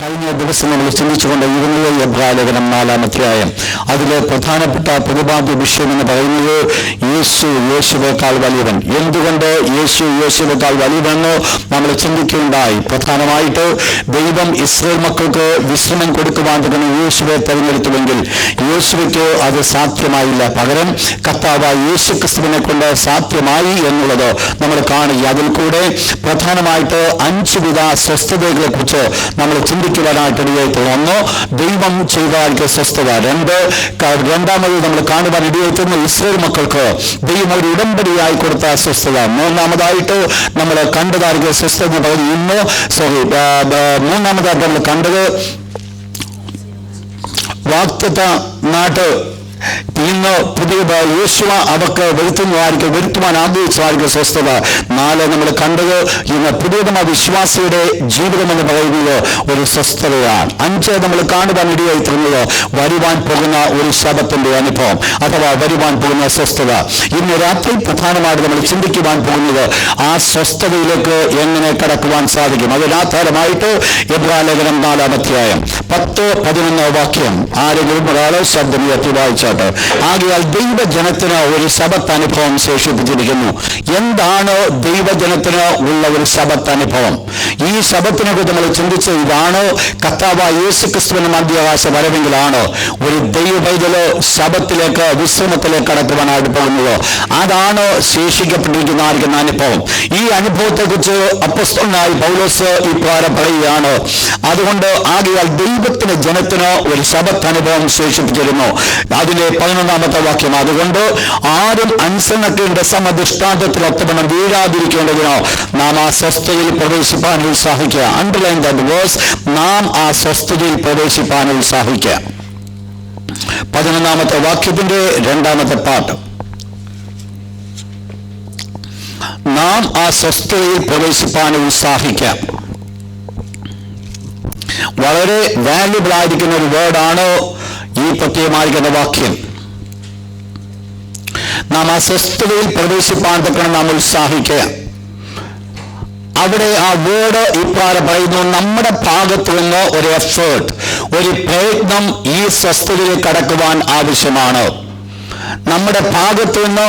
കഴിഞ്ഞ ദിവസം നമ്മൾ ചിന്തിച്ചുകൊണ്ട് ഇരുന്നത് എബ്രായലേഖനം 4-ാം അധ്യായം. അതിലെ പ്രധാനപ്പെട്ട പ്രതിപാദ്യ വിഷയം എന്ന് പറയുന്നത് യേശുവേക്കാൾ വലിയവൻ. എന്തുകൊണ്ട് യേശുവേക്കാൾ വലിയവെന്ന് നമ്മൾ ചിന്തിക്കുകയുണ്ടായി. പ്രധാനമായിട്ട് ദൈവം ഇസ്രായേൽ മക്കൾക്ക് വിശ്രമം കൊടുക്കുവാൻ തന്നെ യേശുവെ തെരഞ്ഞെടുത്തുവെങ്കിൽ യേശുവയ്ക്ക് അത് സാധ്യമായില്ല. പകരം കർത്താവായ യേശുക്രിസ്തുവിനെ കൊണ്ട് സാധ്യമായി എന്നുള്ളത് നമ്മൾ കാണുക. അതിൽ കൂടെ പ്രധാനമായിട്ട് 5 വിധ സ്വസ്ഥതകളെ കുറിച്ച് നമ്മൾ ചിന്തിക്കുവാനായിട്ടിടയായിട്ട്. 1, ദൈവം ചെയ്തതായിരിക്കും സ്വസ്ഥത. 2, രണ്ടാമത് നമ്മൾ കാണുവാൻ ഇടയായിട്ടുന്ന ഇസ്രായേൽ മക്കൾക്ക് ദൈവം ഒരു ഉടമ്പടിയായി കൊടുത്ത സ്വസ്ഥത. 3-ാമതായിട്ട് നമ്മൾ കണ്ടതായിരിക്കും സ്വസ്ഥത എന്ന് പറയുന്നത്. മൂന്നാമതായിട്ട് നമ്മൾ കണ്ടത് വാഗ്ദത്ത നാട്ട് ഇന്ന് പുതിയ യേശുവ അവർക്ക് വരുത്തുവാൻ ആഗ്രഹിച്ചതായിരിക്കും സ്വസ്ഥത. 4, നമ്മൾ കണ്ടത് ഇന്ന് പുതിയതമ വിശ്വാസിയുടെ ജീവിതം എന്ന് പറയുന്നത് ഒരു സ്വസ്ഥതയാണ്. 5, നമ്മൾ കാണുവാൻ ഇടയായിത്തീരുന്നത് വരുവാൻ പോകുന്ന ഒരു ശബത്തിന്റെ അനുഭവം അഥവാ വരുവാൻ പോകുന്ന സ്വസ്ഥത. ഇന്ന് രാത്രി പ്രധാനമായിട്ട് നമ്മൾ ചിന്തിക്കുവാൻ പോകുന്നത് ആ സ്വസ്ഥതയിലേക്ക് എങ്ങനെ കടക്കുവാൻ സാധിക്കും. അതിനാധാരമായിട്ട് എബ്രായലേഖനം 4-ാം അധ്യായം 10-11 വാക്യം ആരെങ്കിലും ഒരാളെ ശബ്ദം ഉയർത്തി വായിച്ചാട്ട്. ആകയാൽ ദൈവജനത്തിന് ഒരു ശബത്ത് അനുഭവം ശേഷിപ്പിച്ചിരിക്കുന്നു. എന്താണ് ദൈവജനത്തിന് ഉള്ള ഒരു ശബത്ത് അനുഭവം? ഈ ശബത്തിനെ കുറിച്ച് നമ്മൾ ചിന്തിച്ച ഇതാണ് കർത്താവായ യേശുക്രിസ്തുവിന്റെ മധ്യാകാശ വരവെങ്കിലാണ് ഒരു ദൈവപൈതല് ശബത്തിലേക്ക് വിശ്രമത്തിലേക്ക് കടക്കുവാനായിട്ട് പോകുന്നത്. അതാണ് ശേഷിക്കപ്പെട്ടിരിക്കുന്ന അനുഭവം. ഈ അനുഭവത്തെക്കുറിച്ച് അപ്പോസ്തലനായ പൗലോസ് ഇപ്രകാരം പറയുകയാണ്. അതുകൊണ്ട് ആകയാൽ ദൈവത്തിന്റെ ജനത്തിന് ഒരു ശബത്ത് അനുഭവം ശേഷിപ്പിച്ചിരുന്നു. അതിലെ 11-ാമത്തെ വാക്യം, അതുകൊണ്ട് ആരും അനുസരണക്കേണ്ട സമദൃഷ്ടാന്തത്തിൽ ഒത്തവണ്ണം വീഴാതിരിക്കേണ്ടതിനോ നാം ആ സ്വസ്ഥതയിൽ പ്രവേശിപ്പാൻ ഉത്സാഹിക്കുക. അണ്ടർലൈൻ ദാറ്റ് വേഴ്സ്, നാം ആ സ്വസ്ഥതയിൽ പ്രവേശിപ്പാൻ ഉത്സാഹിക്കുക. 11-ാമത്തെ വാക്യത്തിന്റെ 2-ാമത്തെ പാട്ട്, നാം ആ സ്വസ്ഥതയിൽ പ്രവേശിപ്പാൻ ഉത്സാഹിക്കുക. വളരെ വാല്യുബിൾ ആയിരിക്കുന്ന ഒരു വേർഡാണ് ഈ പ്രത്യേകമായിരിക്കുന്ന വാക്യം. നാം ആ സ്വസ്ഥതയിൽ പ്രവേശിപ്പാൻ തക്കണം നാം ഉത്സാഹിക്കുക. അവിടെ ആ വേർഡ് ഇപ്രകാരം പറയുന്നു, നമ്മുടെ ഭാഗത്തു നിന്ന് ഒരു എഫേർട്ട്, ഒരു പ്രയത്നം ഈ സ്വസ്ഥതയിൽ കടക്കുവാൻ ആവശ്യമാണ്. നമ്മുടെ ഭാഗത്തു നിന്ന്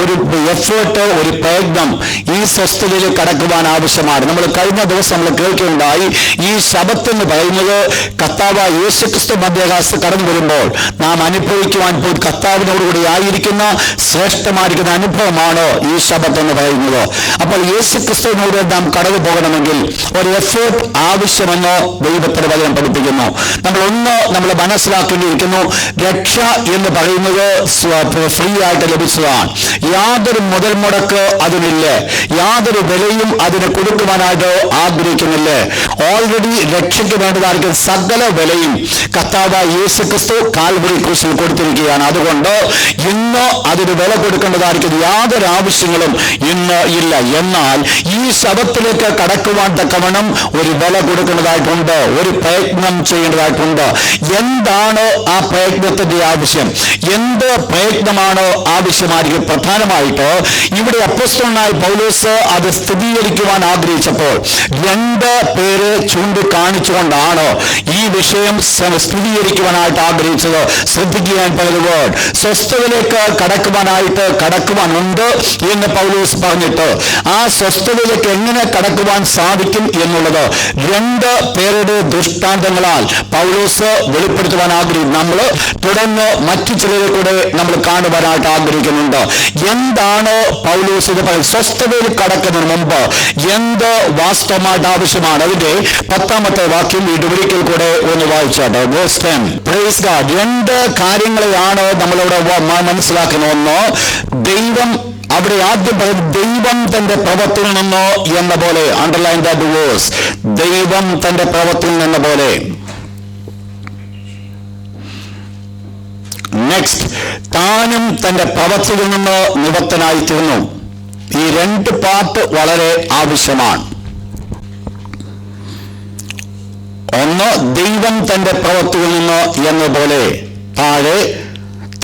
ഒരു എഫേർട്ട്, ഒരു പ്രയത്നം ഈ സ്വസ്ഥതയിൽ കടക്കുവാൻ ആവശ്യമാണ്. നമ്മൾ കഴിഞ്ഞ ദിവസം നമ്മൾ കേൾക്കുകയുണ്ടായി, ഈ ശബത്ത് എന്ന് പറയുന്നത് കർത്താവായ യേശുക്രിസ്തു മധ്യാകാശത്ത് കടന്നു വരുമ്പോൾ നാം അനുഭവിക്കുവാൻ പോയി കർത്താവിനോടുകൂടി ആയിരിക്കുന്ന ശ്രേഷ്ഠമായിരിക്കുന്ന അനുഭവമാണ് ഈ ശബത്ത് എന്ന് പറയുന്നത്. അപ്പോൾ യേശുക്രിസ്തുവിനോട് നാം കടന്നു പോകണമെങ്കിൽ ഒരു എഫേർട്ട് ആവശ്യമെന്ന് ദൈവത്തിന്റെ വചനം പഠിപ്പിക്കുന്നു. നമ്മൾ മനസ്സിലാക്കേണ്ടിയിരിക്കുന്നു, രക്ഷ എന്ന് പറയുന്നത് ഫ്രീ ആയിട്ട് ലഭിച്ചതാണ്. യാതൊരു മുതൽ മുടക്ക് അതിനില്ല, യാതൊരു വിലയും അതിന് കൊടുക്കുവാനായിട്ട് ആഗ്രഹിക്കുന്നില്ല. ഓൾറെഡി രക്ഷയ്ക്ക് വേണ്ടതായിരിക്കും സകല വിലയും കർത്താവായ യേശുക്രിസ്തു കാൽവറി ക്രൂശിൽ കൊടുത്തിരിക്കുകയാണ്. അതുകൊണ്ട് ഇന്ന് അതിന് വില കൊടുക്കേണ്ടതായിരിക്കും യാതൊരു ആവശ്യങ്ങളും ഇന്ന് ഇല്ല. എന്നാൽ ഈ ശബത്തിലേക്ക് കടക്കുവാൻ തക്കവണ്ണം ഒരു വില കൊടുക്കേണ്ടതായിട്ടുണ്ട്, ഒരു പ്രയത്നം ചെയ്യേണ്ടതായിട്ടുണ്ട്. എന്താണ് ആ പ്രയത്നത്തിന്റെ ആവശ്യം? എന്ത് പ്രയത്നമാണ് ആവശ്യമായിരിക്കും? പ്രധാനമായിട്ട് ഇവിടെ അപ്പോസ്തലനായ പൗലോസ് അത് സ്ഥിരീകരിക്കുവാൻ ആഗ്രഹിച്ചപ്പോൾ 2 പേര് ചൂണ്ടിക്കാണിച്ചുകൊണ്ടാണ് ഈ വിഷയം സ്ഥിരീകരിക്കുവാനായിട്ട് ആഗ്രഹിച്ചത്. ശ്രദ്ധിക്കാൻ പറയുന്നത്, സ്വസ്ഥതയിലേക്ക് കടക്കുവാനുണ്ട് എന്ന് പൗലോസ് പറഞ്ഞിട്ട് ആ സ്വസ്ഥതയിലേക്ക് എങ്ങനെ കടക്കുവാൻ സാധിക്കും എന്നുള്ളത് 2 പേരുടെ ദൃഷ്ടാന്തങ്ങളാൽ പൗലോസ് വെളിപ്പെടുത്തുവാൻ ആഗ്രഹിക്കും. നമ്മൾ തുടർന്ന് മറ്റു ചിലരെ കൂടെ നമ്മൾ കാണുവാനായിട്ട് ആഗ്രഹിക്കുന്നുണ്ട്. എന്താണ് പൗലോസ് ഇത് പറയുന്നത്? സ്വസ്ഥതയിൽ കടക്കുന്നതിന് മുമ്പ് എന്ത് വാസ്തവമായിട്ട് ആവശ്യമാണ്? അതിന്റെ 10-ാമത്തെ വാക്യം ഒരിക്കൽ കൂടെ ഒന്ന് വായിച്ചാട്ടെ. വേഴ്സ് 10. Praise God. 2 കാര്യങ്ങളെയാണ് നമ്മളിവിടെ മനസ്സിലാക്കുന്നത്. ഒന്ന്, ദൈവം, അവിടെ ആദ്യം പറയുന്നത് ദൈവം തന്റെ പ്രവൃത്തിയിൽ നിന്നോ എന്ന പോലെ. അണ്ടർലൈൻ ദാറ്റ് വേഴ്സ്, ദൈവം തന്റെ പ്രവൃത്തിയിൽ നിന്ന പോലെ. നെക്സ്റ്റ്, താനും തന്റെ പ്രവൃത്തിയിൽ നിന്ന് നിവൃത്തനായി തീർന്നു. ഈ 2 പാർട്ട് വളരെ ആവശ്യമാണ്. ഒന്ന്, ദൈവം തന്റെ പ്രവൃത്തിയിൽ നിന്ന് എന്ന പോലെ. താഴെ,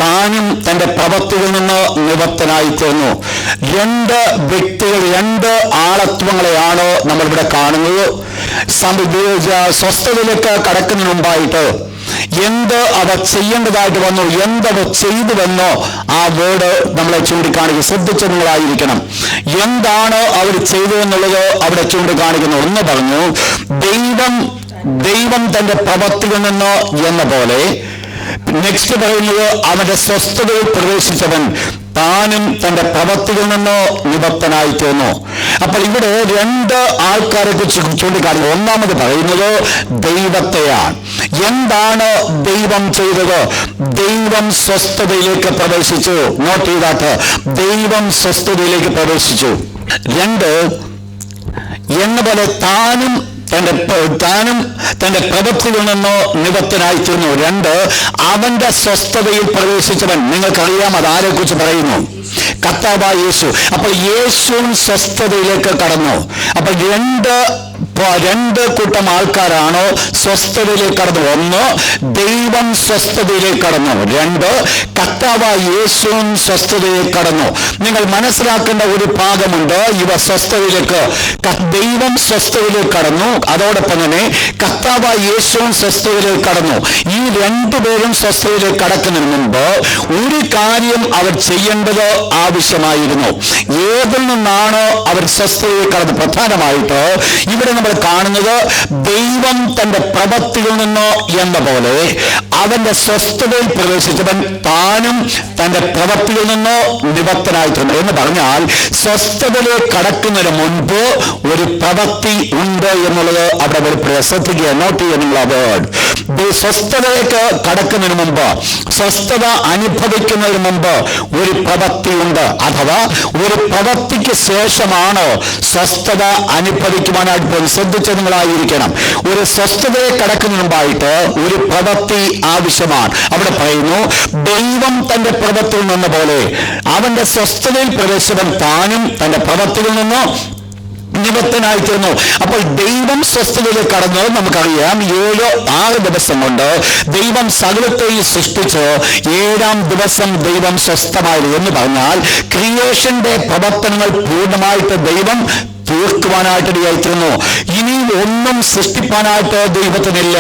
താനും തന്റെ പ്രവൃത്തിയിൽ നിന്ന് നിവർത്തനായി തീർന്നു. രണ്ട് വ്യക്തികൾ, രണ്ട് ആളത്വങ്ങളെയാണ് നമ്മളിവിടെ കാണുന്നത്. സ്വസ്ഥതയിലേക്ക് കടക്കുന്നതിന് മുമ്പായിട്ട് എന്ത് അവർ ചെയ്യേണ്ടതായിട്ട് വന്നു, എന്തവർ ചെയ്തുവെന്നോ ആ വേർഡ് നമ്മളെ ചൂണ്ടിക്കാണിക്കും. ശ്രദ്ധിച്ച നിങ്ങളായിരിക്കണം. എന്താണ് അവർ ചെയ്തു എന്നുള്ളത് അവിടെ ചൂണ്ടിക്കാണിക്കുന്നു. ഒന്ന് പറഞ്ഞു, ദൈവം തന്റെ പ്രവൃത്തിയിൽ നിന്ന് എന്ന പോലെ. നെക്സ്റ്റ് പറയുന്നത്, അവന്റെ സ്വസ്ഥതയിൽ പ്രവേശിച്ചവൻ താനും തന്റെ പ്രവൃത്തിയിൽ നിന്ന് നിവർത്തനായി തീർന്നു. അപ്പോൾ ഇവിടെ രണ്ട് ആൾക്കാരെ കുറിച്ച് ചൂണ്ടിക്കാണിക്കുന്നു. ഒന്നാമത് പറയുന്നത് ദൈവത്തെയാണ്. എന്താണ് ദൈവം ചെയ്തത്? ദൈവം സ്വസ്ഥതയിലേക്ക് പ്രവേശിച്ചു. നോട്ട് ചെയ്താട്ട്, ദൈവം സ്വസ്ഥതയിലേക്ക് പ്രവേശിച്ചു. രണ്ട്, എന്ന പോലെ താനും തന്റെ പ്രവൃത്തിയിൽ നിന്ന് നിവർത്തനായി തീർന്നു. രണ്ട്, അവന്റെ സ്വസ്ഥതയിൽ പ്രവേശിച്ചവൻ. നിങ്ങൾക്കറിയാം അതാരെ കുറിച്ച് പറയുന്നു? കർത്താവായ യേശു. അപ്പോൾ യേശുവും സ്വസ്ഥതയിലേക്ക് കടന്നു. അപ്പോൾ രണ്ട് കൂട്ടം ആൾക്കാരാണ് സ്വസ്ഥതയിലേക്ക് കടന്നു. ഒന്ന്, ദൈവം സ്വസ്ഥതയിലേക്ക് കടന്നു. രണ്ട്, കർത്താവായ യേശുവും സ്വസ്ഥതയിലേക്ക് കടന്നു. നിങ്ങൾ മനസ്സിലാക്കേണ്ട ഒരു ഭാഗമുണ്ട്. ഇവ സ്വസ്ഥതയിലേക്ക്, ദൈവം സ്വസ്ഥതയിലേക്ക് കടന്നു, അതോടൊപ്പം തന്നെ കർത്താവായ യേശുവും സ്വസ്ഥതയിലേക്ക് കടന്നു. ഈ രണ്ടുപേരും സ്വസ്ഥതയിലേക്ക് കടക്കുന്നതിന് മുമ്പ് ഒരു കാര്യം അവർ ചെയ്യേണ്ടത് ആവശ്യമായിരുന്നു. ഏതിൽ നിന്നാണ് അവർ സ്വസ്ഥതയിലേക്ക് കടന്നത്? പ്രധാനമായിട്ട് ഇവിടെ നമ്മൾ കാണുന്നത്, ദൈവം തന്റെ പ്രവൃത്തിയിൽ നിന്ന് എന്ന പോലെ അവന്റെ സ്വസ്ഥതയിൽ പ്രവേശിച്ചവൻ താനും തന്റെ പ്രവൃത്തിയിൽ നിന്ന് നിവർത്തനായിട്ടുണ്ട്. എന്ന് പറഞ്ഞാൽ സ്വസ്ഥതയിലേക്ക് കടക്കുന്നതിന് മുൻപ് ഒരു പ്രവൃത്തി ഉണ്ട് എന്നുള്ളത് അവിടെ ശ്രദ്ധിക്കുക. Not ചെയ്യുന്നുള്ള word. സ്വസ്ഥതയിലേക്ക് കടക്കുന്നതിന് മുമ്പ്, സ്വസ്ഥത അനുഭവിക്കുന്നതിന് മുമ്പ് ഒരു പ്രവൃത്തി ഉണ്ട്. അഥവാ ഒരു പ്രവൃത്തിക്ക് ശേഷമാണ് സ്വസ്ഥത അനുഭവിക്കുവാനായിട്ട് പോകുന്നത്. ശ്രദ്ധിച്ച നിങ്ങളായിരിക്കണം. ഒരു സ്വസ്ഥതയെ കടക്കുന്നതിന് മുമ്പായിട്ട് ഒരു പ്രവൃത്തി ആവശ്യമാണ്. അവിടെ പറയുന്നു, ദൈവം തന്റെ പ്രവൃത്തിയിൽ നിന്ന പോലെ അവന്റെ സ്വസ്ഥതയിൽ പ്രവേശിച്ചവൻ താനും തന്റെ പ്രവൃത്തിയിൽ നിന്ന് നിവർത്തനായി തീർന്നു. അപ്പോൾ ദൈവം സ്വസ്ഥതയിലേക്ക് കടന്നത് നമുക്കറിയാം. 7-6 ദിവസം കൊണ്ട് ദൈവം സകലത്തെയും സൃഷ്ടിച്ച് 7-ാം ദിവസം ദൈവം സ്വസ്ഥമായത്. എന്ന് പറഞ്ഞാൽ ക്രിയേഷന്റെ പ്രവർത്തനങ്ങൾ പൂർണ്ണമായിട്ട് ദൈവം തീർക്കുവാനായിട്ടിടയായിത്തീർന്നു. ഇനി ഒന്നും സൃഷ്ടിപ്പാനായിട്ട് ദൈവത്തിനില്ല.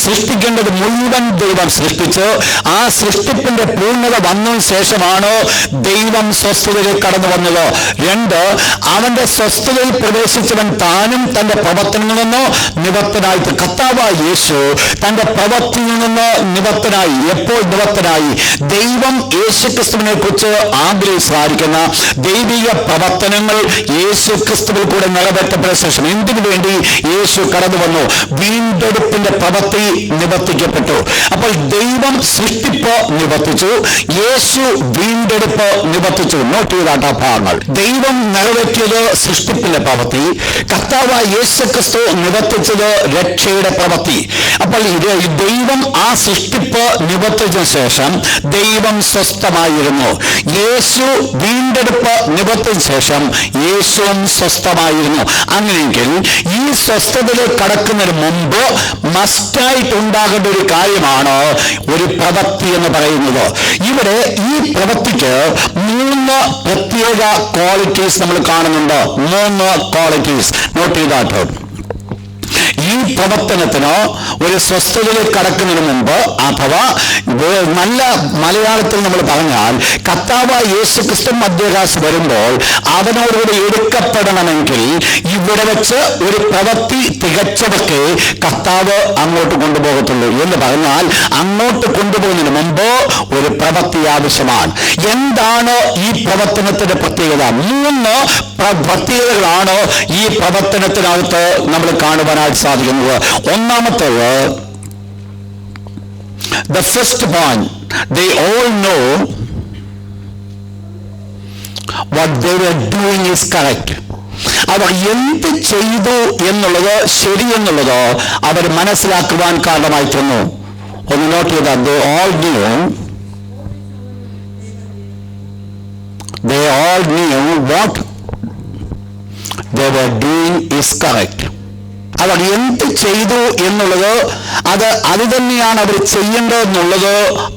സൃഷ്ടിക്കേണ്ടത് മുഴുവൻ ദൈവം സൃഷ്ടിച്ച് ആ സൃഷ്ടിപ്പിന്റെ പൂർണ്ണത വന്നതിന് ശേഷമാണ് ദൈവം സ്വസ്ഥതയിലേക്ക് കടന്നു വന്നത്. രണ്ട്, അവന്റെ സ്വസ്ഥതയിൽ പ്രവേശിച്ചവൻ താനും തന്റെ പ്രവർത്തനങ്ങളിൽ നിന്ന് നിവർത്തനായി. കർത്താവായ യേശു തന്റെ പ്രവർത്തിയിൽ നിന്ന് നിവർത്തനായി. എപ്പോൾ നിവർത്തനായി? ദൈവം യേശുക്രിസ്തുവിനെ കുറിച്ച് ആഗ്രഹിക്കുന്ന ദൈവിക പ്രവർത്തനങ്ങൾ യേശുക്രിസ്തുവിൽ കൂടെ നിറവേറ്റപ്പെട്ട ശേഷം എന്തിനു വേണ്ടി യേശു കടന്നു വന്നു? വീണ്ടെടുപ്പിന്റെ പ്രവൃത്തി നിവർത്തിക്കപ്പെട്ടു. അപ്പോൾ ദൈവം സൃഷ്ടിപ്പ് നിവർത്തിച്ചു, യേശു വീണ്ടെടുപ്പ് നിവർത്തിച്ചു. നോട്ട് ചെയ്താട്ട ഭാഗങ്ങൾ. ദൈവം നിറവേറ്റിയത് സൃഷ്ടിപ്പിന്റെ പ്രവൃത്തി, കർത്താവായ യേശുക്രിസ്തു നിവർത്തിച്ചത് രക്ഷയുടെ പ്രവൃത്തി. അപ്പോൾ ദൈവം ആ സൃഷ്ടിപ്പ് നിവർത്തിച്ച ശേഷം ദൈവം സ്വസ്ഥമായിരുന്നു. യേശു വീണ്ടെടുപ്പ് നിവർത്തിച്ച ശേഷം യേശുവും സ്വസ്ഥമായിരുന്നു. അങ്ങനെയെങ്കിൽ ഈ സ്വസ്ഥതയിലേക്ക് കടക്കുന്നതിന് മുമ്പ് മസ്റ്റായിട്ട് ഉണ്ടാകേണ്ട ഒരു കാര്യമാണ് ഒരു പ്രവൃത്തി എന്ന് പറയുന്നത്. ഇവിടെ ഈ പ്രവൃത്തിക്ക് 3 പ്രത്യേക ക്വാളിറ്റീസ് നമ്മൾ കാണുന്നുണ്ട്. 3 ക്വാളിറ്റീസ്. നോട്ട് ചെയ്താട്ടോ. ഈ പ്രവർത്തനത്തിന് ഒരു സ്വസ്ഥതയിലേക്ക് കടക്കുന്നതിന് മുമ്പ്, അഥവാ നല്ല മലയാളത്തിൽ നമ്മൾ പറഞ്ഞാൽ കർത്താവായ യേശുക്രിസ്തു മധ്യാകാശം വരുമ്പോൾ അവനോടുകൂടി എടുക്കപ്പെടണമെങ്കിൽ ഇവിടെ വെച്ച് ഒരു പ്രവൃത്തി തികച്ചവർക്ക് കർത്താവ് അങ്ങോട്ട് കൊണ്ടുപോകത്തുള്ളൂ. എന്ന് പറഞ്ഞാൽ അങ്ങോട്ട് കൊണ്ടുപോകുന്നതിന് മുമ്പ് ഒരു പ്രവൃത്തി ആവശ്യമാണ്. എന്താണ് ഈ പ്രവർത്തനത്തിന്റെ പ്രത്യേകത? 3 പ്രത്യേകതകളാണ് ഈ പ്രവർത്തനത്തിനകത്ത് നമ്മൾ കാണുവാനായിട്ട് സാധിക്കുന്നത്. ഒന്നാമത്തേത്, the first point, they all know what they were doing is correct. അവർ എന്ത് ചെയ്തു എന്നുള്ളത് ശരിയെന്നുള്ളത് അവർ മനസ്സിലാക്കുവാൻ കാരണമായി തീർന്നു. ഒന്ന് നോട്ട് ചെയ്താൽ they all knew what they were doing is correct. അവർ എന്ത് ചെയ്തു എന്നുള്ളത് അത് തന്നെയാണ് അവർ ചെയ്യേണ്ടതെന്നുള്ളത്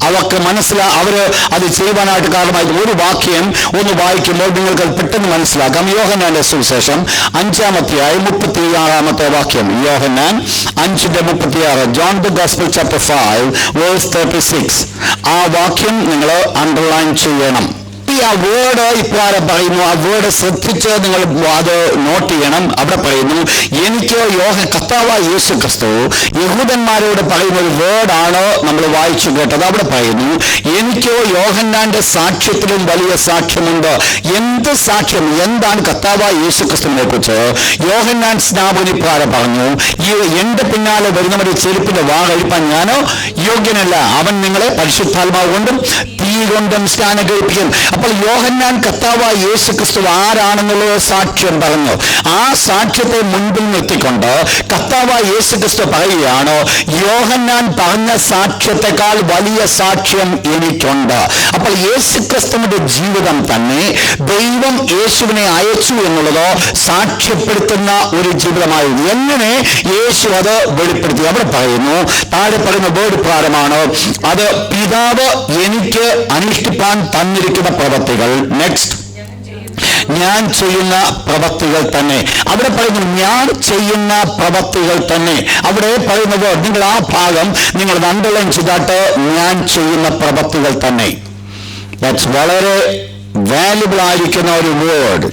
അവർക്ക് അവര് അത് ചെയ്യുവാനായിട്ട് കാരണമായിട്ട് ഒരു വാക്യം ഒന്ന് വായിക്കുമ്പോൾ നിങ്ങൾക്ക് പെട്ടെന്ന് മനസ്സിലാക്കാം. യോഹന്നാന്റെ സുവിശേഷം 5-ാമത്തെ വാക്യം. യോഹന്നാൻ 5:36. John the gospel chapter 5 verse 36. ആ വാക്യം നിങ്ങൾ അണ്ടർലൈൻ ചെയ്യണം. ആ വേർഡ് ഇപ്രകാരം പറയുന്നു. ആ വേർഡ് ശ്രദ്ധിച്ച് നിങ്ങൾ അത് നോട്ട് ചെയ്യണം. അവിടെ പറയുന്നു, എനിക്ക് കർത്താവായ യേശു ക്രിസ്തു യഹൂദന്മാരോട് പറയുന്ന ഒരു വേർഡാണ് നമ്മൾ വായിച്ചു കേട്ടത്. അവിടെ പറയുന്നു, എനിക്കോ യോഹന്നാന്റെ സാക്ഷ്യത്തിലും വലിയ സാക്ഷ്യമുണ്ട്. എന്ത് സാക്ഷ്യം? എന്താണ് കർത്താവായ യേശു ക്രിസ്തുവിനെ കുറിച്ച് യോഹന്നാൻ സ്നാപകൻ ഇപ്രകാരം പറഞ്ഞു, എന്റെ പിന്നാലെ വരുന്നവരുടെ ചെരുപ്പിന്റെ വാ കഴിപ്പാൻ ഞാൻ യോഗ്യനല്ല. അവൻ നിങ്ങളെ പരിശുദ്ധാത്മാവ് കൊണ്ടും തീ കൊണ്ടും സ്നാനം കഴിപ്പിക്കും. അപ്പോൾ യോഹന്നാൻ കർത്താവായ യേശു ക്രിസ്തു ആരാണെന്നുള്ള സാക്ഷ്യം പറഞ്ഞു. ആ സാക്ഷ്യത്തെ മുൻപിൽ നിർത്തിക്കൊണ്ട് കർത്താവായ യേശു ക്രിസ്തു പറയുകയാണ്, യോഹന്നാൻ പറഞ്ഞ സാക്ഷ്യത്തെക്കാൾ വലിയ സാക്ഷ്യം എനിക്കുണ്ട്. അപ്പോൾ യേശു ക്രിസ്തുവിന്റെ ജീവിതം തന്നെ ദൈവം യേശുവിനെ അയച്ചു എന്നുള്ളത് സാക്ഷ്യപ്പെടുത്തുന്ന ഒരു ജീവിതമായിരുന്നു. എങ്ങനെ യേശു അത് വെളിപ്പെടുത്തി? അവിടെ പറയുന്നു, താഴെ പറയുന്ന വേർഡ് പ്രകാരമാണ്, അത് പിതാവ് എനിക്ക് അനുഷ്ഠിപ്പാൻ തന്നിരിക്കുന്ന പ്രവൃത്തികൾ. നെക്സ്റ്റ്, ഞാൻ ചെയ്യുന്ന പ്രവൃത്തികൾ തന്നെ. അവിടെ പറയുന്നു, ഞാൻ ചെയ്യുന്ന പ്രവൃത്തികൾ തന്നെ. അവിടെ പറയുന്നത്, നിങ്ങൾ ആ ഭാഗം നിങ്ങൾ അണ്ടർലൈൻ ചെയ്തിട്ട്, ഞാൻ ചെയ്യുന്ന പ്രവൃത്തികൾ തന്നെ. ദാറ്റ്സ് വളരെ വാല്യുബിൾ ആയിരിക്കുന്ന ഒരു വേർഡ്.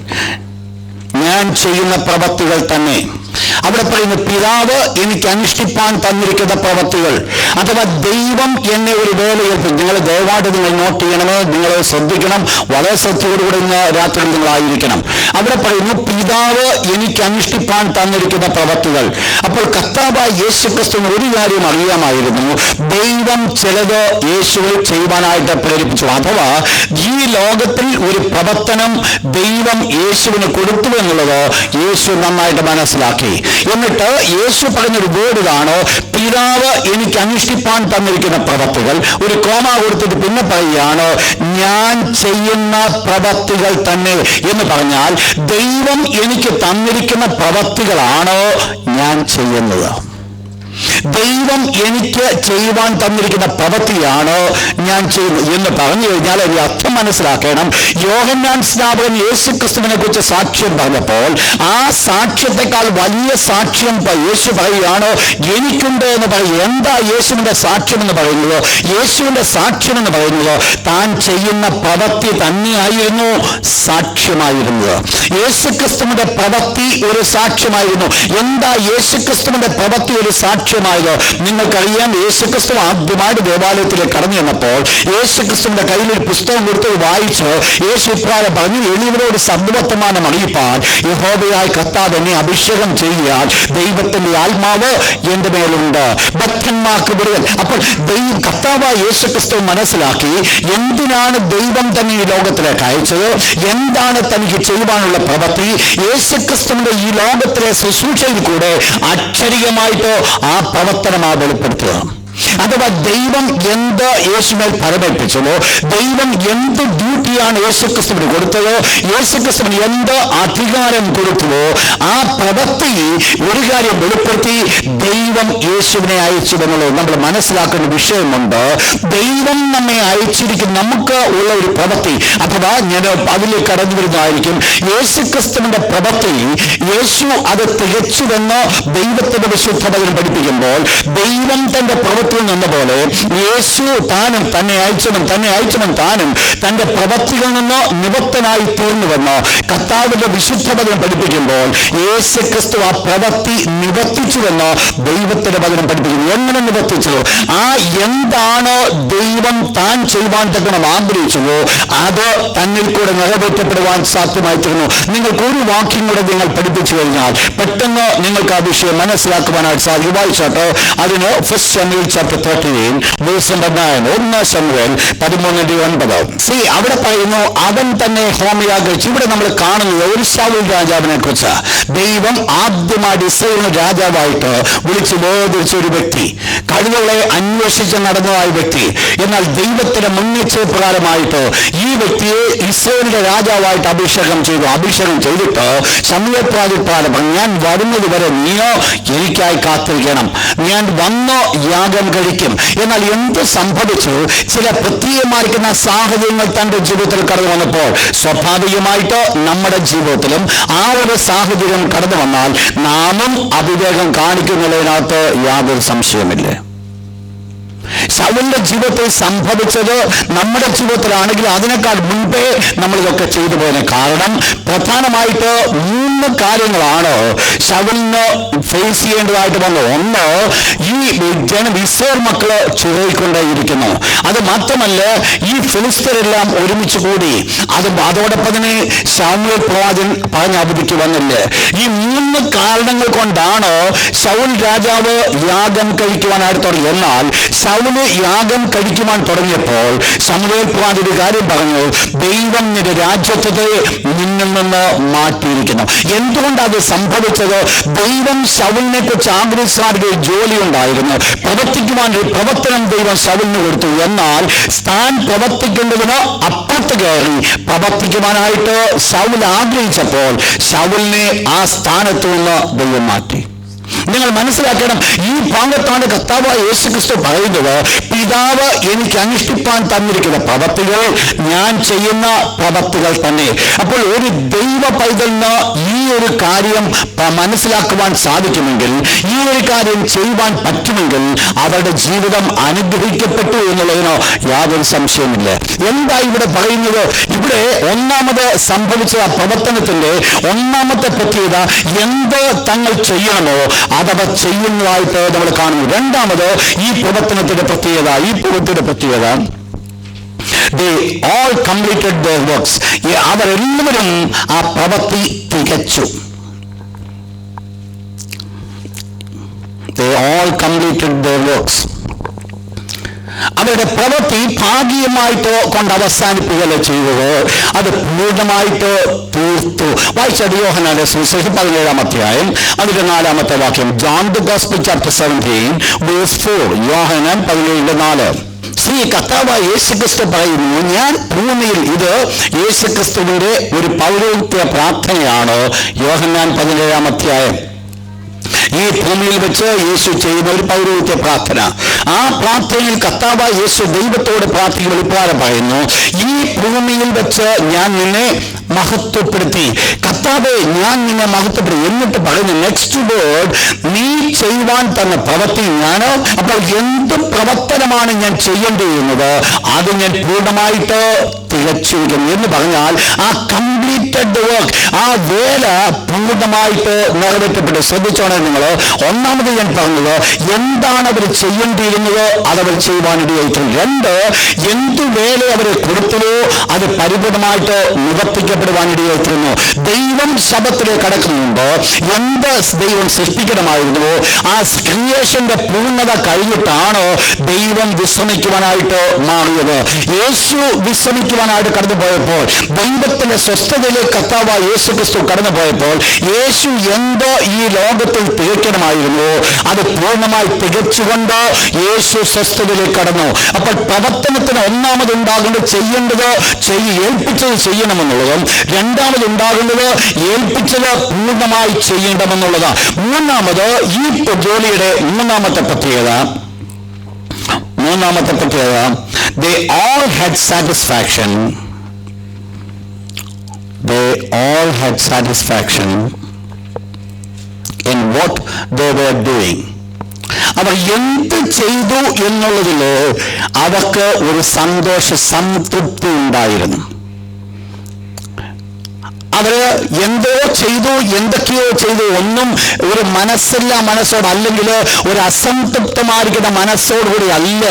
ഞാൻ ചെയ്യുന്ന പ്രവൃത്തികൾ തന്നെ. അവിടെ പറയുന്നു, പിതാവ് എനിക്ക് അനുഷ്ഠിപ്പാൻ തന്നിരിക്കുന്ന പ്രവൃത്തികൾ, അഥവാ ദൈവം എന്നെ ഒരു വേലയിൽ. നിങ്ങൾ ദയവായിട്ട് നിങ്ങൾ നോട്ട് ചെയ്യണമേ, നിങ്ങൾ ശ്രദ്ധിക്കണം, വളരെ ശ്രദ്ധയോടുകൂടി ഇന്ന് രാത്രി നിങ്ങളായിരിക്കണം. അവിടെ പറയുന്നു, പിതാവ് എനിക്ക് അനുഷ്ഠിപ്പാൻ തന്നിരിക്കുന്ന പ്രവൃത്തികൾ. അപ്പോൾ കർത്താവായ യേശു ക്രിസ്തുവിന് ഒരു കാര്യം അറിയാമായിരുന്നു, ദൈവം ചിലത് യേശുവിൽ ചെയ്യുവാനായിട്ട് പ്രേരിപ്പിച്ചു. അഥവാ ഈ ലോകത്തിൽ ഒരു പ്രവർത്തനം ദൈവം യേശുവിന് കൊടുത്തു എന്നുള്ളത് യേശു നന്നായിട്ട് മനസ്സിലാക്കി. എന്നിട്ട് യേശു പറഞ്ഞൊരു വേർഡാണ്, പിതാവ് എനിക്ക് അനുഷ്ഠിപ്പാൻ തന്നിരിക്കുന്ന പ്രവൃത്തികൾ. ഒരു കോമ കൊടുത്തിട്ട് പിന്നെ പറയുകയാണ്, ഞാൻ ചെയ്യുന്ന പ്രവൃത്തികൾ തന്നെ എന്ന് പറഞ്ഞാൽ ദൈവം എനിക്ക് തന്നിരിക്കുന്ന പ്രവൃത്തികളാണ് ഞാൻ ചെയ്യുന്നത്. ദൈവം എനിക്ക് ചെയ്യുവാൻ തന്നിരിക്കുന്ന പ്രവൃത്തിയാണ് ഞാൻ ചെയ്യുന്നത് എന്ന് പറഞ്ഞു കഴിഞ്ഞാൽ ഒരു അർത്ഥം മനസ്സിലാക്കണം. യോഹന്നാൻ സ്നാപകൻ യേശു ക്രിസ്തുവിനെ കുറിച്ച് സാക്ഷ്യം പറഞ്ഞപ്പോൾ ആ സാക്ഷ്യത്തെക്കാൾ വലിയ സാക്ഷ്യം യേശു പറയുകയാണ് എനിക്കുണ്ട് എന്ന് പറയും. എന്താ യേശുവിന്റെ സാക്ഷ്യം എന്ന് പറയുന്നത്? യേശുവിന്റെ സാക്ഷ്യം എന്ന് പറയുന്നത് താൻ ചെയ്യുന്ന പ്രവൃത്തി തന്നെയായിരുന്നു സാക്ഷ്യമായിരുന്നത്. യേശു ക്രിസ്തുവിന്റെ പ്രവൃത്തി ഒരു സാക്ഷ്യമായിരുന്നു. എന്താ യേശു ക്രിസ്തുവിന്റെ പ്രവൃത്തി ഒരു സാക്ഷ്യമായത്? നിങ്ങൾക്കറിയാം, യേശുക്രിസ്തു ആദ്യമായിട്ട് ദേവാലയത്തിലേക്ക് കടന്നു ചെന്നപ്പോൾ യേശുക്രിസ്തുവിന്റെ കയ്യിൽ ഒരു പുസ്തകം കൊടുത്ത് വായിച്ച് യേശു ഇപ്രകാരം പറഞ്ഞു, എളിയവരോട് സദ്വർത്തമാനം അറിയിപ്പാൻ യഹോവയായ കർത്താവ് എന്നെ അഭിഷേകം ചെയ്യാൻ ദൈവത്തിന്റെ ആത്മാവ് എന്റെ മേലുണ്ട്, ഭക്തന്മാർക്ക് വിടുതൽ. അപ്പോൾ കർത്താവായ യേശുക്രിസ്തു മനസ്സിലാക്കി എന്തിനാണ് ദൈവം തന്നെ ഈ ലോകത്തിലേക്ക് അയച്ചത്, എന്താണ് തനിക്ക് ചെയ്യുവാനുള്ള പ്രവൃത്തി. യേശുക്രിസ്തുവിന്റെ ഈ ലോകത്തിലെ ശുശ്രൂഷയിൽ കൂടെ അക്ഷരികമായിട്ട് ആ പ്രവർത്തനം വെളിപ്പെടുത്തുക. അഥവാ ദൈവം എന്ത് യേശുവിൽ ഫലമേൽപ്പിച്ചതോ, ദൈവം എന്ത് ഡ്യൂട്ടിയാണ് യേശുക്രിസ്തുവിന് കൊടുത്തതോ, യേശുക്രിസ്തുവിന് എന്ത് അധികാരം കൊടുത്തുവോ ആ പ്രവൃത്തി ഒരു കാര്യം വെളിപ്പെടുത്തി ദൈവം യേശുവിനെ അയച്ചു എന്നുള്ളത് നമ്മൾ മനസ്സിലാക്കേണ്ട വിഷയമുണ്ട്. ദൈവം നമ്മെ അയച്ചിരിക്കും, നമുക്ക് ഉള്ള ഒരു പ്രവൃത്തി, അഥവാ ഞാൻ അതിലേക്ക് കടന്നു വരുന്നതായിരിക്കും. യേശുക്രിസ്തുവിന്റെ പ്രവൃത്തി യേശു അത് തികച്ചുവെന്ന് ദൈവത്തിന്റെ വിശുദ്ധ വചനം പഠിപ്പിക്കുമ്പോൾ ദൈവം തന്റെ പ്രവൃത്തി നിന്ന പോലെ യേശു താനും തന്നെ അയച്ചവൻ താനും തന്റെ പ്രവൃത്തികളിൽ നിന്ന് നിവൃത്തനായി തീർന്നുവെന്ന് കർത്താവിന്റെ വിശുദ്ധ വചനം പഠിപ്പിക്കുമ്പോൾ യേശു ക്രിസ്തു ആ പ്രവൃത്തി നിവർത്തിച്ചുവെന്ന് ദൈവത്തിന്റെ വചനം പഠിപ്പിക്കുന്നു. എങ്ങനെ നിവർത്തിച്ചു? ആ എന്താണ് ദൈവം താൻ ചെയ്യുവാൻ തക്കണം ആഗ്രഹിച്ചതോ അത് തന്നിൽ കൂടെ നിറവേറ്റപ്പെടുവാൻ സാധ്യമായി തീർന്നു. നിങ്ങൾക്ക് ഒരു വാക്യം കൂടെ നിങ്ങൾ പഠിപ്പിച്ചു കഴിഞ്ഞാൽ പെട്ടെന്ന് നിങ്ങൾക്ക് ആ വിഷയം മനസ്സിലാക്കുവാനായിട്ട് സാധിക്കും. വായിച്ചോട്ടെ. അതിന് ഫസ്റ്റ് ശമൂവേൽ ചാപ്റ്റർ 13 വേഴ്സ് നമ്പർ 9. 1 ശമൂവേൽ 13:9. അവിടെ പറയുന്നു അവൻ തന്നെ ഹോമയാഗം കഴിച്ചു. ഇവിടെ നമ്മൾ കാണുന്നത് ഒരു ശൗൽ രാജാവിനെ കുറിച്ച്. ദൈവം ആദ്യമായി ഇസ്രായേലിന് രാജാവായിട്ട് വിളിച്ച് വേർതിരിച്ച ഒരു വ്യക്തി, കഴുതകളെ അന്വേഷിച്ച് നടന്നതായ വ്യക്തി. എന്നാൽ ദൈവത്തിന്റെ മുൻനിശ്ചയ പ്രകാരമായിട്ട് ഈ വ്യക്തിയെ ഇസ്രായേലിന്റെ രാജാവായിട്ട് അഭിഷേകം ചെയ്തിട്ട് ശമൂവേൽ പ്രവാചകൻ പറഞ്ഞു, ഞാൻ വരുന്നത് വരെ നീയോ എനിക്കായി കാത്തിരിക്കണം, ഞാൻ വന്നോ യാഗം കഴിക്കും. എന്നാൽ എന്ത് സംഭവിച്ചു? ചില പ്രത്യേകമായിരിക്കുന്ന സാഹചര്യങ്ങൾ തന്റെ ജീവിതത്തിൽ കടന്നു വന്നപ്പോൾ സ്വാഭാവികമായിട്ട് നമ്മുടെ ജീവിതത്തിലും ആ ഒരു സാഹചര്യം കടന്നു വന്നാൽ നാമും അവിവേകം കാണിക്കുന്നതിനകത്ത് യാതൊരു സംശയമില്ല. ശൗലിന്റെ ജീവിതത്തിൽ സംഭവിച്ചത് നമ്മുടെ ജീവിതത്തിലാണെങ്കിൽ അതിനേക്കാൾ മുൻപേ നമ്മളിതൊക്കെ ചെയ്തു പോയതിന് കാരണം പ്രധാനമായിട്ട് 3 കാര്യങ്ങളാണ് ശൗലിന് ഫേസ് ചെയ്യേണ്ടതായിട്ട് വന്നത്. ഒന്ന്, ഈ ഇസ്രായേൽ മക്കള് ചുരയിക്കൊണ്ടേയിരിക്കുന്നു. അത് മാത്രമല്ല, ഈ ഫിലിസ്തരെല്ലാം ഒരുമിച്ച് കൂടി. അതോടൊപ്പം തന്നെ ശമൂവേൽ പ്രവാചകൻ പറഞ്ഞ അവധിക്ക് വന്നില്ല. ഈ 3 കാരണങ്ങൾ കൊണ്ടാണ് ശൗൽ രാജാവ് യാഗം കഴിക്കുവാനായിട്ട് തുടങ്ങി. എന്നാൽ ശൗല് യാഗം കഴിക്കുവാൻ തുടങ്ങിയപ്പോൾ ശമൂവേൽ പ്രവാചകൻ കാര്യം പറഞ്ഞു, ദൈവം നിന്റെ രാജ്യത്തെ നിന്നിൽ നിന്ന് മാറ്റിയിരിക്കുന്നു. എന്തുകൊണ്ടാണ് അത് സംഭവിച്ചത്? ദൈവം ശൗലിനെ കുറിച്ച് ആഗ്രഹിച്ച ജോലി ഉണ്ടായിരുന്നു, പ്രവർത്തിക്കുവാൻ ഒരു പ്രവർത്തനം ദൈവം ശൗലിന് കൊടുത്തു. എന്നാൽ താൻ പ്രവർത്തിക്കേണ്ടതിന് അപ്പുറത്ത് കയറി പ്രവർത്തിക്കുവാനായിട്ട് ശൗൽ ആഗ്രഹിച്ചപ്പോൾ ശൗലിനെ ആ സ്ഥാനത്ത് നിന്ന് ദൈവം മാറ്റി. നിങ്ങൾ മനസ്സിലാക്കണം, ഈ ഭാഗത്താണ് കർത്താവായ യേശുക്രിസ്തു പറയുന്നത്, പിതാവ് എനിക്ക് അനുഷ്ഠിപ്പാൻ തന്നിരിക്കുന്ന പ്രവൃത്തികൾ ഞാൻ ചെയ്യുന്ന പ്രവൃത്തികൾ തന്നെ. അപ്പോൾ ഒരു ദൈവ പൈതലിന് ഈ ഒരു കാര്യം മനസ്സിലാക്കുവാൻ സാധിക്കുമെങ്കിൽ, ഈ ഒരു കാര്യം ചെയ്യുവാൻ പറ്റുമെങ്കിൽ അവരുടെ ജീവിതം അനുഗ്രഹിക്കപ്പെട്ടു എന്നുള്ളതിനോ യാതൊരു സംശയമില്ല. എന്താ ഇവിടെ പറയുന്നത്? ഇവിടെ ഒന്നാമത് സംഭവിച്ച പ്രവർത്തനത്തിന്റെ ഒന്നാമത്തെ പ്രത്യേകത, എന്ത് തങ്ങൾ ചെയ്യണമോ അതവർ ചെയ്യുന്നതായിട്ട് നമ്മൾ കാണുന്നു. രണ്ടാമത് ഈ പ്രവർത്തനത്തിന്റെ പ്രത്യേകത, they all completed their works. അവരെല്ലാവരും ആ പ്രവൃത്തി തികച്ചു. They all completed their works. അവരുടെ പ്രവൃത്തി ഭാഗികമായിട്ട് കൊണ്ട് അവസാനിപ്പിക്കുകയല്ല ചെയ്തത്, അത് പൂർണ്ണമായിട്ട് തീർത്തു. വായിച്ചത് യോഹന്നാന്റെ സുവിശേഷം 17-ാം അധ്യായം അതിന്റെ 4-ാമത്തെ വാക്യം. John the Gospel chapter 17 verse 4. യോഹന്നാൻ 17:4. ശ്രീ കർത്താവായ യേശുക്രിസ്തു പറയുന്നു, ഞാൻ ഭൂമിയിൽ, ഇത് യേശുക്രിസ്തുവിന്റെ ഒരു പൗരോഹിത്യ പ്രാർത്ഥനയാണ്. യോഹന്നാൻ 17-ാം അധ്യായം. ഈ ഭൂമിയിൽ വെച്ച് യേശു ചെയ്യുന്ന ഒരു പൗരോഹിത്യ പ്രാർത്ഥന. ആ പ്രാർത്ഥനയിൽ കർത്താവായ യേശു ദൈവത്തോട് പ്രാർത്ഥിക്കുമ്പോൾ ഇപ്രകാരം പറയുന്നു, ഈ ഭൂമിയിൽ വെച്ച് ഞാൻ നിന്നെ മഹത്വപ്പെടുത്തി. കർത്താവേ, ഞാൻ നിന്നെ മഹത്വപ്പെടുത്തി. എന്നിട്ട് പറയുന്നു, നെക്സ്റ്റ് വേർഡ്, നീ ചെയ്യുവാൻ തന്നെ പ്രവൃത്തി ഞാൻ. അപ്പോൾ എന്ത് പ്രവർത്തനമാണ് ഞാൻ ചെയ്യേണ്ടിയിരുന്നത് അത് ഞാൻ പൂർണ്ണമായിട്ട് തികച്ചിരിക്കുന്നു എന്ന് പറഞ്ഞാൽ ആ കംപ്ലീറ്റഡ് വർക്ക്, ആ വേല പൂർണ്ണമായിട്ട് നിറവേറ്റപ്പെട്ടു. ശ്രദ്ധിച്ചോണേ നിങ്ങൾ. ഒന്നാമത് ഞാൻ പറഞ്ഞത്, എന്താണ് അവർ ചെയ്യേണ്ടിയിരുന്നത് അതവർ ചെയ്യുവാനിടയായിട്ടുണ്ട്. 2, എന്തു വേല അവരെ കൊടുത്തതോ അത് പരിപൂർണമായിട്ട് നിവർത്തിക്കപ്പെടുവാനിടയായിത്തീരുന്നു. ദൈവം ശബത്തിലേക്ക് കടക്കുന്നുണ്ട്. എന്ത് ദൈവം സൃഷ്ടിക്കണമായിരുന്നുവോ ആ ക്രിയേഷന്റെ പൂർണ്ണത കഴിഞ്ഞിട്ടാണ് ദൈവം വിശ്രമിക്കുവാനായിട്ട് മാറിയത്. യേശു വിശ്രമിക്കുവാനായിട്ട് കടന്നുപോയപ്പോൾ, ദൈവത്തിന്റെ സ്വസ്ഥതയിലേക്ക് കർത്താവായ യേശുക്രിസ്തു കടന്നുപോയപ്പോൾ, യേശു എന്തോ ഈ ലോകത്തിൽ തികയ്ക്കണമായിരുന്നു അത് പൂർണ്ണമായി തികച്ചുകൊണ്ട് യേശു സ്വസ്ഥതയിലേക്ക് കടന്നു. അപ്പോൾ പ്രവർത്തനത്തിന് ഒന്നാമതുണ്ടാകേണ്ടത് ചെയ്യേണ്ടത് ഏൽപ്പിച്ചത് ചെയ്യണമെന്നുള്ളതും, രണ്ടാമതുണ്ടാകേണ്ടത് ഏൽപ്പിച്ചത് പൂർണ്ണമായി ചെയ്യേണ്ടമെന്നുള്ളത്. മൂന്നാമത് ഈ ജോലിയുടെ മൂന്നാമത്തെ പ്രത്യേകത, they all had satisfaction. They all had satisfaction in what they were doing. അവർ എന്ത് ചെയ്തു എന്നുള്ളതിൽ അവർക്ക് ഒരു സംതൃപ്തി ഉണ്ടായിരുന്നു. അവര് എന്തോ ചെയ്തു, എന്തൊക്കെയോ ചെയ്തു, ഒന്നും ഒരു മനസ്സോട് അല്ലെങ്കിൽ ഒരു അസംതൃപ്തമായിരിക്കുന്ന മനസ്സോടുകൂടി അല്ല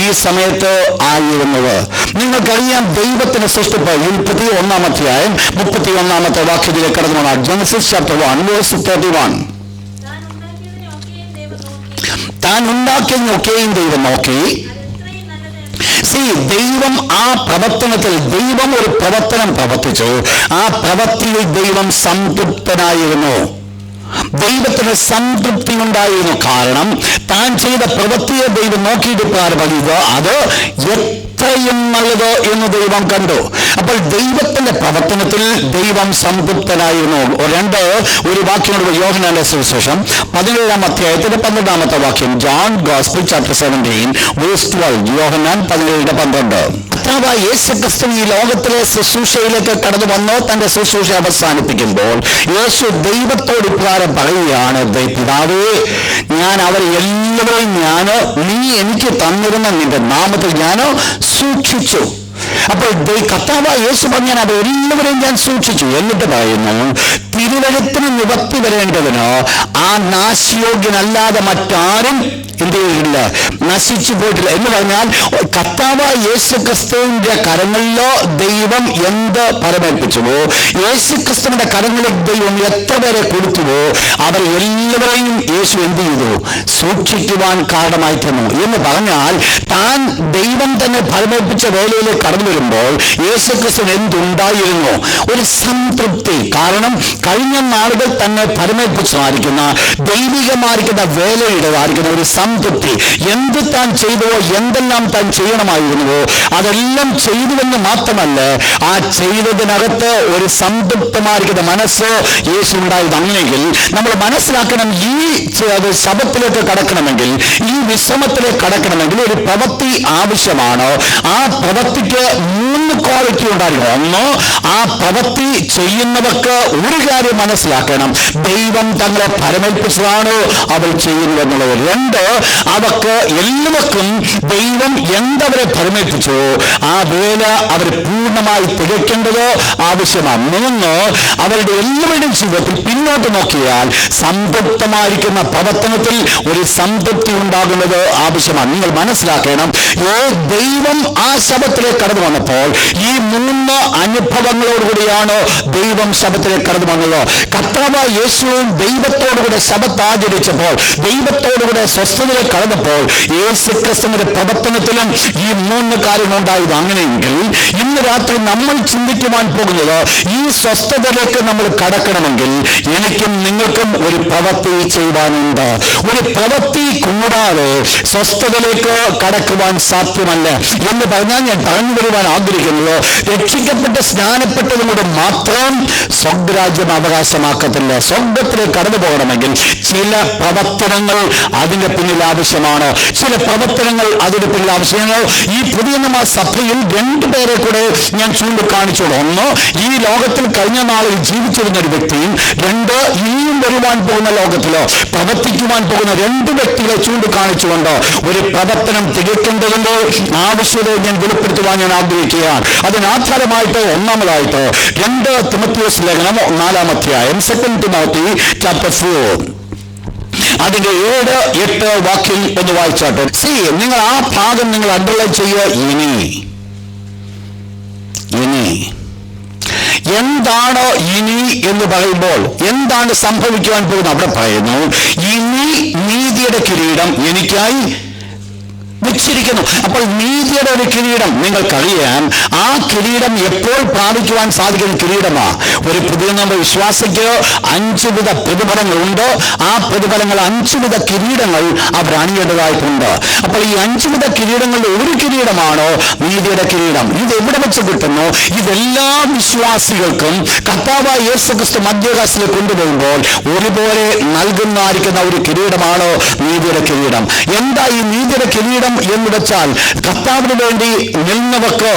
ഈ സമയത്ത് ആയിരുന്നത്. നിങ്ങൾക്കറിയാം, ദൈവത്തിന് സൃഷ്ടിപ്പ് 31-ാം അധ്യായം 31-ാമത്തെ വാക്യത്തിലേക്ക് കടന്നു വന്നാൽ, Genesis chapter 1 verse 31. താൻ ഉണ്ടാക്കിയതൊക്കെയും ദൈവം നോക്കി. ദൈവം ആ പ്രവർത്തനത്തിൽ, ദൈവം ഒരു പ്രവർത്തനം പ്രവർത്തിച്ചു, ആ പ്രവൃത്തിയിൽ ദൈവം സംതൃപ്തനായിരുന്നു. ദൈവത്തിന് സംതൃപ്തി ഉണ്ടായിരുന്നു. കാരണം താൻ ചെയ്ത പ്രവൃത്തിയെ ദൈവം നോക്കിയിട്ട് പറയുക അത് എത്രയും നല്ലത് എന്ന് ദൈവം കണ്ടു. അപ്പോൾ ദൈവത്തിന്റെ പ്രവർത്തനത്തിൽ ദൈവം സംതൃപ്തനായിരുന്നു. ഒരു വാക്യം കൂടെ, യോഹന്നാന്റെ സുവിശേഷം 17-ാം അധ്യായത്തിന്റെ 12-ാമത്തെ വാക്യം. John gospel chapter 17:12. യോഹന്നാൻ 17:12. കർത്താവായ യേശുക്രിസ്തു ഈ ലോകത്തിലെ ശുശ്രൂഷയിലേക്ക് കടന്നു വന്നോ തന്റെ ശുശ്രൂഷ അവസാനിപ്പിക്കുമ്പോൾ യേശു ദൈവത്തോട് ഇപ്രകാരം പറയുകയാണ്, പിതാവേ, ഞാൻ അവരെ എല്ലാവരെയും നീ എനിക്ക് തന്നിരുന്ന നിന്റെ നാമത്തിൽ ഞാൻ സൂക്ഷിച്ചു. അപ്പോൾ കർത്താവായ യേശു പറഞ്ഞാൽ അവരെല്ലാവരെയും ഞാൻ സൂക്ഷിച്ചു. എന്നിട്ട് പറയുന്നു, തിരുവഴുത്തിന് നിവർത്തി വരേണ്ടതിന് ആ നാശയോഗ്യനല്ലാതെ മറ്റാരും എന്ത് ചെയ്തിട്ടില്ല, നശിച്ചു പോയിട്ടില്ല എന്ന് പറഞ്ഞാൽ കർത്താവായ യേശുക്രിസ്തുവിന്റെ കരങ്ങളിലോ ദൈവം എന്ത് പരമേൽപ്പിച്ചുവോ, യേശുക്രിസ്തുവിന്റെ കരങ്ങളിൽ ദൈവം എത്ര പേരെ കൊടുത്തുവോ അവർ എല്ലാവരെയും യേശു എന്ത് ചെയ്തു, സൂക്ഷിക്കുവാൻ കാരണമായി തന്നു. എന്ന് പറഞ്ഞാൽ താൻ ദൈവം തന്നെ പരമേൽപ്പിച്ച വേലയിലേക്ക് കടന്നു വരുമ്പോൾ യേശുക്രിസ്തുവിന് എന്തുണ്ടായിരുന്നു, ഒരു സംതൃപ്തി. കാരണം കഴിഞ്ഞ നാളുകൾ തന്നെ പരമേൽപ്പിച്ചതായിരിക്കുന്ന ദൈവികമായിരിക്കുന്ന വേലയുടേതായിരിക്കുന്ന ഒരു സംതൃപ്തി. എന്ത് താൻ ചെയ്തുവോ, എന്തെല്ലാം താൻ ചെയ്യണമായിരുന്നുവോ അതെല്ലാം ചെയ്തുവെന്ന് മാത്രമല്ല, ആ ചെയ്തതിനകത്ത് ഒരു സംതൃപ്തമായിരിക്കുന്ന മനസ്സ് യേശു ഉണ്ടായത്. അങ്ങനെയെങ്കിൽ നമ്മൾ മനസ്സിലാക്കണം, ഈ ശബത്തിലേക്ക് കടക്കണമെങ്കിൽ, ഈ വിശ്രമത്തിലേക്ക് കടക്കണമെങ്കിൽ ഒരു പ്രവൃത്തി ആവശ്യമാണ്. ആ പ്രവൃത്തിക്ക് 3 ക്വാളിറ്റി ഉണ്ടായിരുന്നു. ഒന്ന്, ആ പ്രവൃത്തി ചെയ്യുന്നവർക്ക് ഒരു കാര്യം മനസ്സിലാക്കണം, ദൈവം തങ്ങളെ പരമേൽപ്പിച്ചതാണ് അവൾ ചെയ്യുന്നതെന്നുള്ളത്. 2, അവർക്ക് എല്ലാവർക്കും ദൈവം എന്തവരെ പരമേൽപ്പിച്ചോ ആ വേല അവർ പൂർണ്ണമായി തികയ്ക്കേണ്ടത് ആവശ്യമാണ്. 3, അവരുടെ എല്ലാവരുടെയും ജീവിതത്തിൽ പിന്നോട്ട് നോക്കിയാൽ സംതൃപ്തമായിരിക്കുന്ന പ്രവർത്തനത്തിൽ ഒരു സംതൃപ്തി ഉണ്ടാകുന്നത് ആവശ്യമാണ്. നിങ്ങൾ മനസ്സിലാക്കണം, ദൈവം ആ ശബത്തിലേക്ക് കടന്നു വന്നപ്പോൾ ഈ 3 അനുഭവങ്ങളോടുകൂടിയാണ് ദൈവം ശബത്തിലേക്ക് കടന്നു വന്നത്. കർത്താവായ യേശുവും ദൈവത്തോടുകൂടെ ശബത്ത് ആചരിച്ചപ്പോൾ, ദൈവത്തോടുകൂടെ സ്വസ്ഥതയിലേക്ക് കടന്നപ്പോൾ യേശുക്രിസ്തുവിന്റെ പ്രവർത്തനത്തിലും ഈ 3 കാര്യങ്ങൾ ഉണ്ടായത്. അങ്ങനെയെങ്കിൽ ഇന്ന് രാത്രി നമ്മൾ ചിന്തിക്കുവാൻ പോകുന്നത്, ഈ സ്വസ്ഥതയിലേക്ക് നമ്മൾ കടക്കണമെങ്കിൽ എനിക്കും നിങ്ങൾക്കും ഒരു പ്രവൃത്തി ചെയ്യുവാനുണ്ട്. ഒരു പ്രവൃത്തി കൂടാതെ സ്വസ്ഥതയിലേക്ക് കടക്കുവാൻ സാധ്യമല്ല എന്ന് പറഞ്ഞാൽ ഞാൻ പറഞ്ഞു വരുവാൻ ആഗ്രഹിക്കുന്നത്, രക്ഷിക്കപ്പെട്ട് സ്നാനപ്പെട്ടതുകൊണ്ട് മാത്രം സ്വർഗ്ഗരാജ്യം അവകാശമാക്കത്തില്ല. സ്വർഗ്ഗത്തിലേക്ക് കടന്നു പോകണമെങ്കിൽ ചില പ്രവർത്തനങ്ങൾ അതിന്റെ പിന്നിൽ ആവശ്യമാണ്. ചില പ്രവർത്തനങ്ങൾ അതിന്റെ പിന്നിൽ ആവശ്യമാണ്. ഈ പുതിയ സഭയിൽ 2 പേരെ കൂടെ ഞാൻ ചൂണ്ടിക്കാണിച്ചോളൂ. ഒന്ന്, ഈ ലോകത്തിൽ കഴിഞ്ഞ നാളിൽ ജീവിച്ചിരുന്ന ഒരു വ്യക്തിയും, 2, ഇനിയും വരുവാൻ പോകുന്ന ലോകത്തിലോ പ്രവർത്തിക്കുവാൻ പോകുന്ന 2 വ്യക്തികളെ ചൂണ്ടിക്കാണിച്ചുകൊണ്ട് ഒരു പ്രവർത്തനം തികയ്ക്കേണ്ടതിന്റെ ആവശ്യകത ഞാൻ വെളിപ്പെടുത്തുവാൻ ഞാൻ ആഗ്രഹിക്കുകയാണ്. അതിനാധാരമായിട്ട് ഒന്നാമതായിട്ട് 2 തിമോത്തിയോസ് ലേഖനം 4-ാം അധ്യായം, 2 Timothy chapter 4 അതിന്റെ 7-8 വാക്യം ഒന്ന് വായിച്ചാട്ടെ. നിങ്ങൾ ആ ഭാഗം നിങ്ങൾ അണ്ടർലൈൻ ചെയ്യുക. ഇനി എന്താണ് ഇനി എന്ന് പറയുമ്പോൾ എന്താണ് സംഭവിക്കുവാൻ പോകുന്നത്? അവിടെ പറയുന്നു, ഇനി നീതിയുടെ കിരീടം എനിക്കായി വെച്ചിരിക്കുന്നു. അപ്പോൾ നീതിയുടെ ഒരു കിരീടം നിങ്ങൾക്കറിയാം. ആ കിരീടം എപ്പോൾ പ്രാപിക്കുവാൻ സാധിക്കുന്ന കിരീടമാ? ഒരു പുതിയ വിശ്വാസിക്ക് 5 വിധ പ്രതിഫലങ്ങളുണ്ട്. ആ പ്രതിഫലങ്ങൾ 5 വിധ കിരീടങ്ങൾ അവർ അണിയേണ്ടതായിട്ടുണ്ട്. അപ്പോൾ ഈ 5 വിധ കിരീടങ്ങളുടെ ഒരു കിരീടമാണ് നീതിയുടെ കിരീടം. ഇത് എവിടെ വെച്ച് കിട്ടുന്നു? ഇതെല്ലാ വിശ്വാസികൾക്കും കർത്താവായ യേശുക്രിസ്തു മധ്യാകാശത്തിലേക്ക് കൊണ്ടുപോകുമ്പോൾ ഒരുപോലെ നൽകുന്നതായിരിക്കുന്ന ഒരു കിരീടമാണ് നീതിയുടെ കിരീടം. എന്താ ഈ നീതിയുടെ കിരീടം എന്ന് വെച്ചാൽ, കർത്താവിന് വേണ്ടി നിന്നവർക്ക്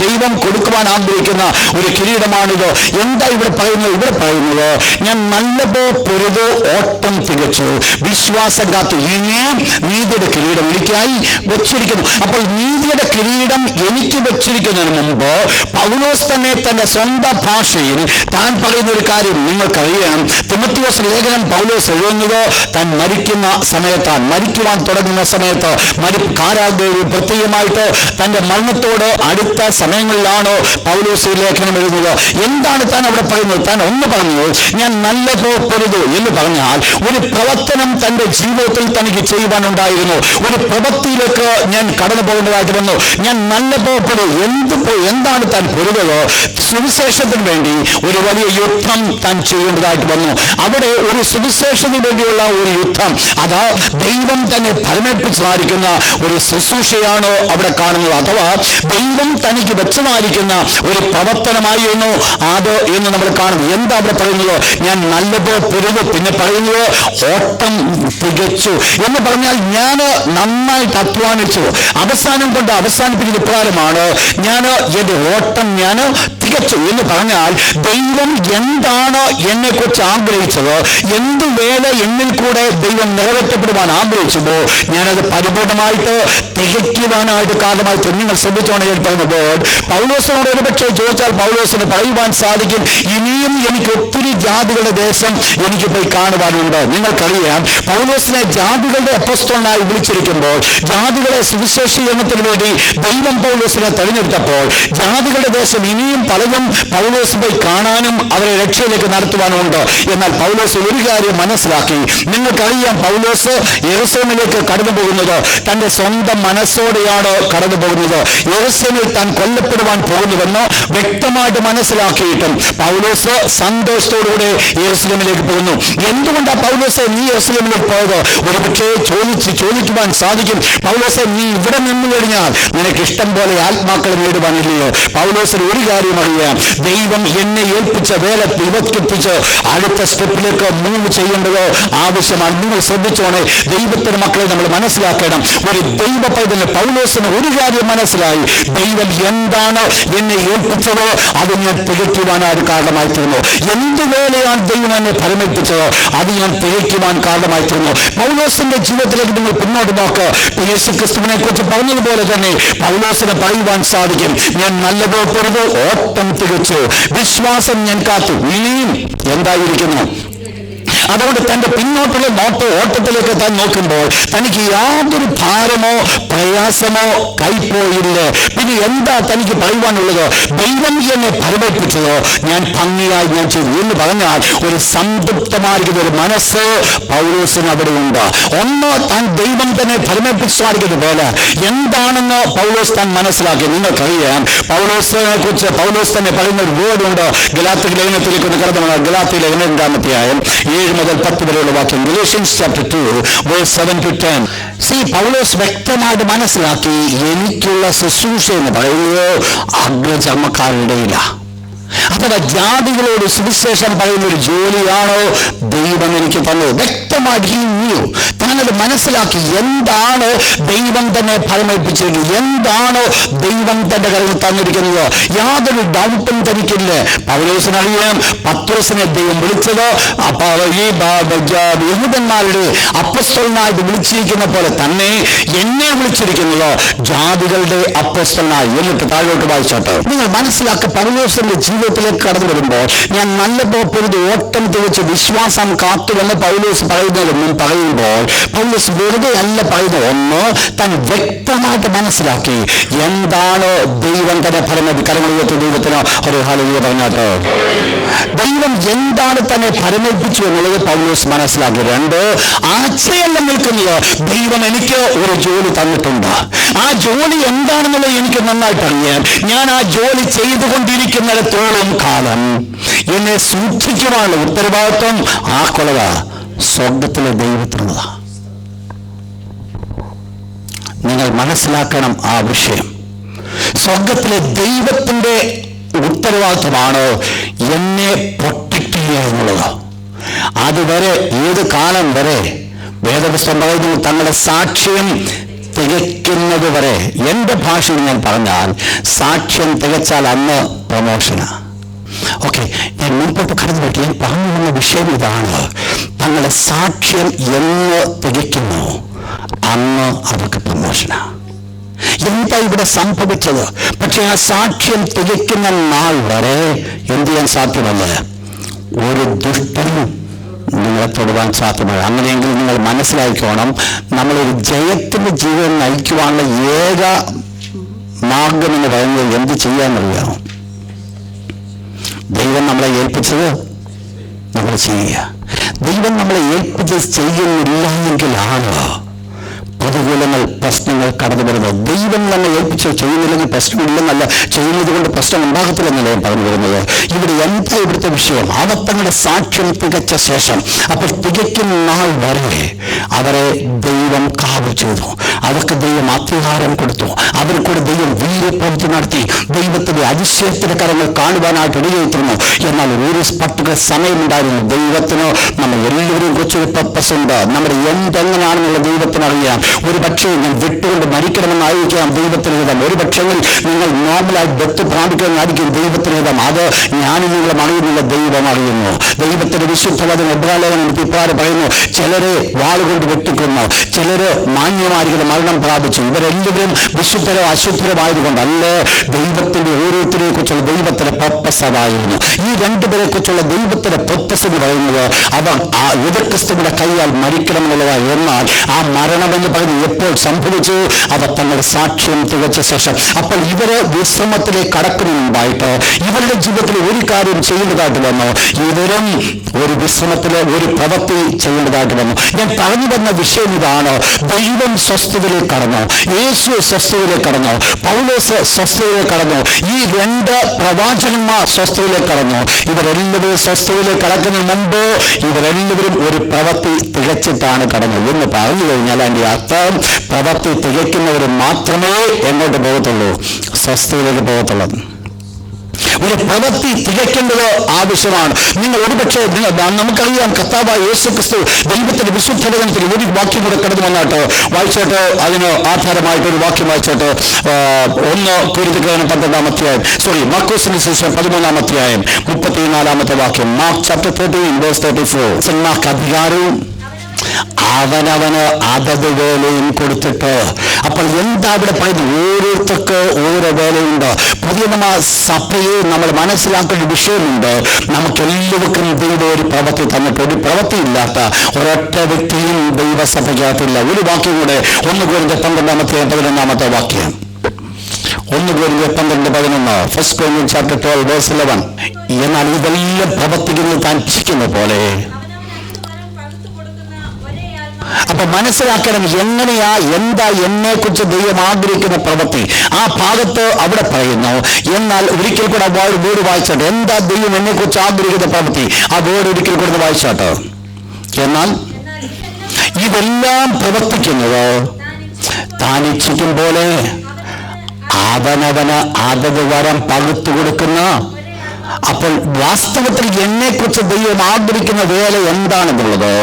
ദൈവം കൊടുക്കുവാൻ ആഗ്രഹിക്കുന്ന ഒരു കിരീടമാണിത്. എന്താ ഇവിടെ പറയുന്നത്? ഇവിടെ പറയുന്നത്, ഞാൻ നല്ലതോ പൊരുതോ ഓട്ടം തികച്ചു, വിശ്വാസം കാത്തു, ഇനിയും നീതിയുടെ കിരീടം എനിക്കായി വെച്ചിരിക്കുന്നു. അപ്പോൾ നീതിയുടെ കിരീടം എനിക്ക് വെച്ചിരിക്കുന്നതിന് മുമ്പ് പൗലോസ് തന്നെ തന്റെ സ്വന്തം ഭാഷയിൽ താൻ പറയുന്ന ഒരു കാര്യം നിങ്ങൾക്കറിയാം. തിമോത്തിയോസ് ലേഖനം പൗലോസ് എഴുതുന്നത് താൻ മരിക്കുന്ന സമയത്താണ്, മരിക്കുവാൻ തുടങ്ങുന്ന വന്ന സമയത്ത് കാരാഗ്രഹത്തിൽ പ്രത്യേകമായിട്ട് തന്റെ മരണത്തോട് അടുത്ത സമയങ്ങളിലാണ് പൗലോസ് ലേഖനം എഴുതുന്നത്. എന്താണ് താൻ അവിടെ പറയുന്നത്? താൻ ഒന്ന് പറഞ്ഞു, ഞാൻ നല്ല പോകരുത് എന്ന് പറഞ്ഞാൽ ഒരു പ്രവർത്തനം തന്റെ ജീവിതത്തിൽ തനിക്ക് ചെയ്യുവാനുണ്ടായിരുന്നു. ഒരു പ്രവൃത്തിയിലേക്ക് ഞാൻ കടന്നു പോകേണ്ടതായിട്ട് വന്നു. ഞാൻ നല്ല പോകരുത് എന്താണ് താൻ പൊരുതത്? സുവിശേഷത്തിന് വേണ്ടി ഒരു വലിയ യുദ്ധം താൻ ചെയ്യേണ്ടതായിട്ട് വന്നു. അവിടെ ഒരു സുവിശേഷത്തിന് വേണ്ടിയുള്ള ഒരു യുദ്ധം, അത് ദൈവം തന്നെ ഫലമേൽപ്പിച്ചതായിരിക്കുന്ന ഒരു ശുശ്രൂഷയാണ് അവിടെ കാണുന്നത്. അഥവാ ദൈവം തനിക്ക് വെച്ചതായിരിക്കുന്ന ഒരു പ്രവർത്തനമായിരുന്നു അത് എന്ന് നമ്മൾ കാണുന്നു. എന്താ അവിടെ പറയുന്നത്? ഞാൻ നല്ലപോലെ പൊരുത്. പിന്നെ പറയുന്നത് ഓട്ടം തികച്ചു എന്ന് പറഞ്ഞാൽ ഞാൻ നന്നായിട്ട് അധ്വാനിച്ചു. അവസാനം കൊണ്ട് അവസാനിപ്പിക്കുന്ന ഇപ്രകാരമാണ്, ഞാൻ എന്റെ ഓട്ടം ഞാൻ തികച്ചു എന്ന് പറഞ്ഞാൽ ദൈവം എന്താണ് എന്നെ കുറിച്ച് ആഗ്രഹിച്ചത്, എന്ത് വേല എന്നിൽ കൂടെ ദൈവം നിറവേറ്റപ്പെടുവാൻ ആഗ്രഹിച്ചതോ ഞാനത് പരിപൂർണമായിട്ട് തികയ്ക്കുവാനായിട്ട് കാരണമായിട്ട്. നിങ്ങൾ ശ്രദ്ധിച്ചോണം ഞാൻ പറയുന്നത്. പൗലോസിനോട് ഒരുപക്ഷെ ചോദിച്ചാൽ പൗലോസിന് പറയുവാൻ സാധിക്കും, ഇനിയും എനിക്ക് ഒത്തിരി ജാതികളുടെ ദേശം എനിക്ക് പോയി കാണുവാനുണ്ട്. നിങ്ങൾക്കറിയാം, പൗലോസിനെ ജാതികളുടെ അപ്പോസ്തലനായി വിളിച്ചിരിക്കുമ്പോൾ, ജാതികളെ സുവിശേഷീകരണത്തിന് വേണ്ടി ദൈവം പൗലോസിനെ തെരഞ്ഞെടുത്തപ്പോൾ, ജാതികളുടെ ദേശം ഇനിയും പലതും പൗലോസ് പോയി കാണാനും അവരെ രക്ഷയിലേക്ക് നടത്തുവാനുമുണ്ട്. എന്നാൽ പൗലോസ് ഒരു കാര്യം മനസ്സിലാക്കി. നിങ്ങൾക്കറിയാം, പൗലോസ് യെരൂശലേമിലേക്ക് കടന്നു പോകുന്നത് തന്റെ സ്വന്തം മനസ്സോടെയാണ് കടന്നു പോകുന്നത്. യെരൂശലേമിൽ താൻ കൊല്ലപ്പെടുവാൻ പോകുന്നുവെന്ന് വ്യക്തമായിട്ട് മനസ്സിലാക്കിയിട്ടും പൗലോസ് സന്തോഷത്തോടുകൂടെ യെരൂശലേമിലേക്ക് പോകുന്നു. എന്തുകൊണ്ടാണ് പൗലോസെ നീ യെരൂശലേമിലേക്ക് പോയത്? ഒരുപക്ഷെ ചോദിക്കുവാൻ സാധിക്കും, പൗലോസെ നീ ഇവിടെ നിന്നു കഴിഞ്ഞാൽ നിനക്ക് ഇഷ്ടം പോലെ ആത്മാക്കളെ നേടുവാനില്ലയോ? പൗലോസിന് ഒരു കാര്യം അറിയാം, ദൈവം എന്നെ ഏൽപ്പിച്ച വേല വിവത്കരിപ്പിച്ച് അടുത്ത സ്റ്റെപ്പിലേക്ക് മൂവ് ചെയ്യേണ്ടത് ആവശ്യമാണ്. നിങ്ങൾ ശ്രദ്ധിച്ചോണേ, ദൈവത്തിന്റെ മക്കളെ നമ്മൾ മനസ്സിലാക്കണം. ഒരു ദൈവ പൈതലിന് പൗലോസിന് ഒരു കാര്യം മനസ്സിലായി, ദൈവം എന്താണ് എന്നെ ഏൽപ്പിച്ചത് അത് ഞാൻ തികയ്ക്കുവാനായിട്ട് കാരണമായിത്തീർന്നു. എന്ത് വേലയാണ് ദൈവം എന്നെ ഫലമേൽപ്പിച്ചത് അത് ഞാൻ തികയ്ക്കുവാൻ കാരണമായിത്തീർന്നു. പൗലോസിന്റെ ജീവിതത്തിലേക്ക് നിങ്ങൾ പിന്നോട്ട് നോക്ക്. യേശുക്രിസ്തുവിനെ കുറിച്ച് പറഞ്ഞതുപോലെ തന്നെ പൗലോസിന് പറയുവാൻ സാധിക്കും, ഞാൻ നല്ലപോലെ പൊരുത്, ഓട്ടം തികച്ചു, വിശ്വാസം ഞാൻ കാത്തു. ഇനിയും എന്തായിരിക്കുന്നു? അതുകൊണ്ട് തന്റെ പിന്നോട്ടുള്ള ഓട്ടത്തിലേക്ക് താൻ നോക്കുമ്പോൾ തനിക്ക് യാതൊരു ഭാരമോ പ്രയാസമോ കൈപ്പോയില്ല. പിന്നെ എന്താ തനിക്ക് പറയുവാനുള്ളത്? ദൈവം എന്നെ ഫലമേൽപ്പിച്ചതോ ഞാൻ ഭംഗിയായി ഞാൻ ചെയ്തു എന്ന് പറഞ്ഞാൽ ഒരു സംതൃപ്തമായിരിക്കുന്ന ഒരു മനസ്സ് പൗലോസിന് അവിടെ ഉണ്ട്. ഒന്ന്, താൻ ദൈവം തന്നെ ഫലമേൽപ്പിച്ചായിരിക്കുന്ന പോലെ എന്താണെന്ന് പൗലോസ് താൻ മനസ്സിലാക്കി. നിങ്ങൾക്കറിയാം, പൗലോസിനെ കുറിച്ച് പൗലോസ് തന്നെ പറയുന്ന ഒരു വേർഡുണ്ട്. ഗലാത്യ ലേഖനത്തിലേക്ക് ഒന്ന് കടന്നു. ഗലാത്യ ലേഖനം 2-ാം 7 മുതൽ 10 വരെയുള്ള വാക്യം. Galatians chapter 2 verse 7 to 10. പൗലോസ് വ്യക്തമായിട്ട് മനസ്സിലാക്കി, എനിക്കുള്ള ശുശ്രൂഷ എന്ന് പറയുന്നത് അഗ്രചർമ്മക്കാരുടെ ഇടയില, അഥവാ ജാതികളോട് സുവിശേഷം പറയുന്ന ഒരു ജോലിയാണോ ദൈവം എനിക്ക് തന്നത്. വ്യക്തമായിട്ട് താനത് മനസ്സിലാക്കി. എന്താണ് ദൈവം തന്നെ ഫലമേൽപ്പിച്ചിരിക്കുന്നത്, എന്താണ് ദൈവം തന്റെ കയ്യിൽ തന്നിരിക്കുന്നത്, യാതൊരു ഡൗട്ടും തനിക്കില്ല. പൗലോസിനറിയാം, പത്രോസിനെ ദൈവം വിളിച്ചത് ഈ യഹൂദന്മാരുടെ അപ്പോസ്തലനായിട്ട് വിളിച്ചിരിക്കുന്ന പോലെ തന്നെ എന്നെ വിളിച്ചിരിക്കുന്നത് ജാതികളുടെ അപ്പോസ്തലനായി. എന്നിട്ട് താഴോട്ട് വായിച്ചോട്ടെ. നിങ്ങൾ മനസ്സിലാക്കുക, പൗലോസിന്റെ ജീവിതത്തിലേക്ക് കടന്നു വരുമ്പോൾ ഞാൻ നല്ല പൊരുത്, ഓട്ടം തികച്ച് വിശ്വാസം കാത്തുവെന്ന് പൗലോസ് പറയുന്നതെന്നും പറയുമ്പോൾ പൗലോസ് വെറുതെ അല്ല പറയുന്നത്. ഒന്ന്, താൻ വ്യക്തമായിട്ട് മനസ്സിലാക്കി എന്താണ് ദൈവം തന്നെ ഫലമേൽപ്പി. കരങ്ങളുയർത്തി ദൈവത്തിന് ഒരു ഹല്ലേലൂയ പറഞ്ഞാട്ടോ. ദൈവം എന്താണ് തന്നെ ഫലമേൽപ്പിച്ചു എന്നുള്ളത് പൗലോസ് മനസ്സിലാക്കി. 2, ആശ്രയം നിൽക്കുന്നത് ദൈവം എനിക്ക് ഒരു ജോലി തന്നിട്ടുണ്ട്. ആ ജോലി എന്താണെന്നുള്ളത് എനിക്ക് നന്നായിട്ട് അറിയാം. ഞാൻ ആ ജോലി ചെയ്തുകൊണ്ടിരിക്കുന്നിടത്തോളം കാലം എന്നെ സൂക്ഷിക്കുവാനുള്ള ഉത്തരവാദിത്വം ആ കൊലക സ്വർഗത്തിലെ ദൈവത്തിനുള്ളതാ. നിങ്ങൾ മനസ്സിലാക്കണം ആ വിഷയം. സ്വർഗത്തിലെ ദൈവത്തിന്റെ ഉത്തരവാദിത്വമാണ് എന്നെ പ്രൊട്ടക്ട് ചെയ്യുക എന്നുള്ളത്. അതുവരെ, ഏത് കാലം വരെ വേദപുസ്തകം പറയുന്നു, തങ്ങളുടെ സാക്ഷ്യം തികയ്ക്കുന്നത് വരെ. എൻ്റെ ഭാഷയിൽ ഞാൻ പറഞ്ഞാൽ സാക്ഷ്യം തികച്ചാൽ അന്ന് പ്രമോഷനാ. ഓക്കെ, ഞാൻ മുൻപോട്ട് കടന്നു പറ്റി. ഞാൻ പറഞ്ഞു വന്ന വിഷയം ഇതാണ്. തങ്ങളുടെ സാക്ഷ്യം എന്ന് തികയ്ക്കുന്നു അന്ന് അവർക്ക് പ്രമോഷനാ. എന്താ ഇവിടെ സംഭവിച്ചത്? പക്ഷെ ആ സാക്ഷ്യം തികയ്ക്കുന്ന നാൾ വരെ എന്ത് ചെയ്യാൻ സാധ്യമല്ല. ഒരു ദുഷ്ടനും നിങ്ങളെ തൊടുവാൻ സാധ്യമാണ്. അങ്ങനെയെങ്കിൽ നിങ്ങൾ മനസ്സിലാക്കിക്കോണം, നമ്മളൊരു ജയത്തിന്റെ ജീവിതം നയിക്കുവാനുള്ള ഏക മാർഗം എന്ന് പറയുന്നത് എന്ത് ചെയ്യാന്നറിയാമോ? ദൈവം നമ്മളെ ഏൽപ്പിച്ചത് നമ്മൾ ചെയ്യുക. ദൈവം നമ്മളെ ഏൽപ്പിച്ചത് ചെയ്യുന്നില്ല എങ്കിലാണ് പ്രതികൂലങ്ങൾ, പ്രശ്നങ്ങൾ കടന്നു വരുന്നത്. ദൈവം തന്നെ ഏൽപ്പിച്ച് ചെയ്യുന്നില്ലെങ്കിൽ പ്രശ്നമില്ലെന്നല്ല, ചെയ്യുന്നത് കൊണ്ട് പ്രശ്നം ഉണ്ടാകത്തില്ലെന്നല്ല ഞാൻ പറഞ്ഞു വരുന്നത്. ഇവിടെ എന്താ ഇവിടുത്തെ വിഷയം? അവർ തങ്ങളുടെ സാക്ഷ്യം തികച്ച ശേഷം, അപ്പോൾ തികയ്ക്കുന്ന നാൾ വരെ അവരെ ദൈവം കാവൽ ചെയ്തു. അവർക്ക് ദൈവം അധികാരം കൊടുത്തു. അവർക്ക് കൂടെ ദൈവം വീര്യപ്രവൃത്തി നടത്തി. ദൈവത്തിന്റെ അതിശയത്തിന്റെ കരങ്ങൾ കാണുവാനായിട്ട് ഇടയായിത്തീർന്നു. എന്നാൽ ഒരു പർട്ടിക്കുലർ സമയമുണ്ടായിരുന്നു. ദൈവത്തിന് നമ്മൾ എല്ലാവരെയും കുറിച്ചൊരു പർപ്പസ് ഉണ്ട്. നമ്മുടെ എന്തെങ്ങനെയാണെന്നുള്ള ദൈവത്തിന് അറിയാം. ഒരു പക്ഷേ ഞാൻ വിട്ടുകൊണ്ട് മരിക്കണമെന്നായിരിക്കാം ദൈവത്തിന് ഹിതം. ഒരു പക്ഷെങ്കിൽ നിങ്ങൾ നോർമലായി ഡെത്ത് പ്രാപിക്കണമെന്നായിരിക്കും ദൈവത്തിന് ഹിതം. അത് ഞാനും നിങ്ങളും അറിയുന്നില്ല, ദൈവം അറിയുന്നു. ദൈവത്തിന്റെ വിശുദ്ധവചനം എബ്രായലേഖനം ഇപ്രകാരം പറയുന്നു, ചിലരെ വാളുകൊണ്ട് വെട്ടിക്കൊന്നു, ചിലര് മാന്യമായിരിക്കുന്ന മരണം പ്രാപിച്ചു. ഇവരെല്ലാവരും വിശുദ്ധരോ അശുദ്ധരമായതുകൊണ്ടല്ല, ദൈവത്തിന്റെ ഓരോരുത്തരെ കുറിച്ചുള്ള ദൈവത്തിന്റെ പർപ്പസ് അതായിരുന്നു. ഈ രണ്ടുപേരെ കുറിച്ചുള്ള ദൈവത്തിന്റെ പർപ്പസ് എന്ന് പറയുന്നത് അവർ ആ എതിർക്രിസ്തുവിന്റെ കൈയാൽ മരിക്കണമെന്നുള്ളതാണ്. എന്നാൽ ആ മരണമെന്ന് പറയുന്നത് എപ്പോൾ സംഭവിച്ചു? അവർ തങ്ങളുടെ സാക്ഷ്യം തികച്ച ശേഷം. അപ്പോൾ ഇവര് വിശ്രമത്തിലേക്ക് കടക്കുന്നതിനുണ്ടായിട്ട് ഇവരുടെ ജീവിതത്തിൽ ഒരു കാര്യം ചെയ്യേണ്ടതായിട്ട് വന്നു. ഇവരും ഒരു വിശ്രമത്തിലെ ഒരു പ്രവൃത്തി ചെയ്യേണ്ടതായിട്ട് വന്നു. ഞാൻ പറഞ്ഞു വന്ന വിഷയം ഇതാണ്. ദൈവം സ്വസ്ഥതയിലേക്ക് കടന്നു, യേശു സ്വസ്ഥതയിലേക്ക് കടന്നു, പൗലോസ് സ്വസ്ഥതയിലേക്ക് കടന്നു, ഈ രണ്ട് പ്രവാചകന്മാർ സ്വസ്ഥതയിലേക്ക് കടന്നു. ഇവരെല്ലാവരും സ്വസ്ഥതയിലേക്ക് കടക്കുന്നതിന് മുമ്പ് ഇവരെല്ലാവരും ഒരു പ്രവൃത്തി തികച്ചിട്ടാണ് കടന്നത് എന്ന് പറഞ്ഞു കഴിഞ്ഞാൽ അതിന്റെ അർത്ഥം പ്രവൃത്തി തികയ്ക്കുന്നവർ മാത്രമേ എങ്ങോട്ട് പോകത്തുള്ളൂ? സ്വസ്ഥതയിലേക്ക് പോകത്തുള്ളൂ. ഒരു പ്രവൃത്തി തികയ്ക്കേണ്ടത് ആവശ്യമാണ്. നിങ്ങൾ ഒരുപക്ഷെ നമുക്കറിയാം, കർത്താവായ യേശുക്രിസ്തു ദൈവത്തിന്റെ വിശുദ്ധവചനത്തിൽ ഒരു വാക്യം കൂടെ കടന്നു വന്നാട്ട് വായിച്ചോട്ട്, അതിന് ആധാരമായിട്ടൊരു വാക്യം വായിച്ചോട്ട്. 1 കൊരിന്ത്യർ 12 മർക്കോസിന് ശേഷം 13 34 വാക്യം. Mark chapter 13 verse 34. മാർക്ക് അധികാരവും അവനവന് അതത് വേലയും കൊടുത്തിട്ട്. അപ്പോൾ എന്താ ഇവിടെ പറയുന്നത്? ഓരോരുത്തർക്ക് ഓരോ വേലയുണ്ട്. പുതിയ സഭയെ നമ്മൾ മനസ്സിലാക്കേണ്ട വിഷയമുണ്ട്. നമുക്കെല്ലാവർക്കും ദൈവം ഒരു പ്രവൃത്തി തന്നിട്ട്, ഒരു പ്രവൃത്തി ഇല്ലാത്ത ഒരൊറ്റ വ്യക്തിയും ദൈവസഭയ്ക്കകത്തില്ല. ഒരു വാക്യം കൂടെ, 1 കൊരിന്ത്യർ 12 വാക്യം. 1 കൊരിന്ത്യർ 12:11 1 Corinthians chapter 12 verse 11. എന്നാൽ ഇതെല്ലാം പ്രവർത്തിക്കുന്നത് താൻ ഇച്ഛിക്കുന്ന പോലെ. അപ്പൊ മനസ്സിലാക്കണം എങ്ങനെയാ, എന്താ എന്നെ കുറിച്ച് ദൈവം ആഗ്രഹിക്കുന്ന പ്രവൃത്തി. ആ ഭാഗത്ത് അവിടെ പറയുന്നു. എന്നാൽ ഒരിക്കൽ കൂടെ വേർഡ് വായിച്ചോട്ടെ. എന്താ ദൈവം എന്നെ കുറിച്ച് ആഗ്രഹിക്കുന്ന പ്രവൃത്തി? ആ വേർഡ് ഒരിക്കൽ കൂടെ വായിച്ചോട്ടെ. എന്നാൽ ഇതെല്ലാം പ്രവർത്തിക്കുന്നത് താൻ ഇച്ഛിക്കും പോലെ അവനവന് അതത് വരം പകുത്തു കൊടുക്കുന്ന. അപ്പോൾ വാസ്തവത്തിൽ എന്നെ കുറിച്ച് ദൈവം ആഗ്രഹിക്കുന്ന വേല എന്താണെന്നുള്ളത്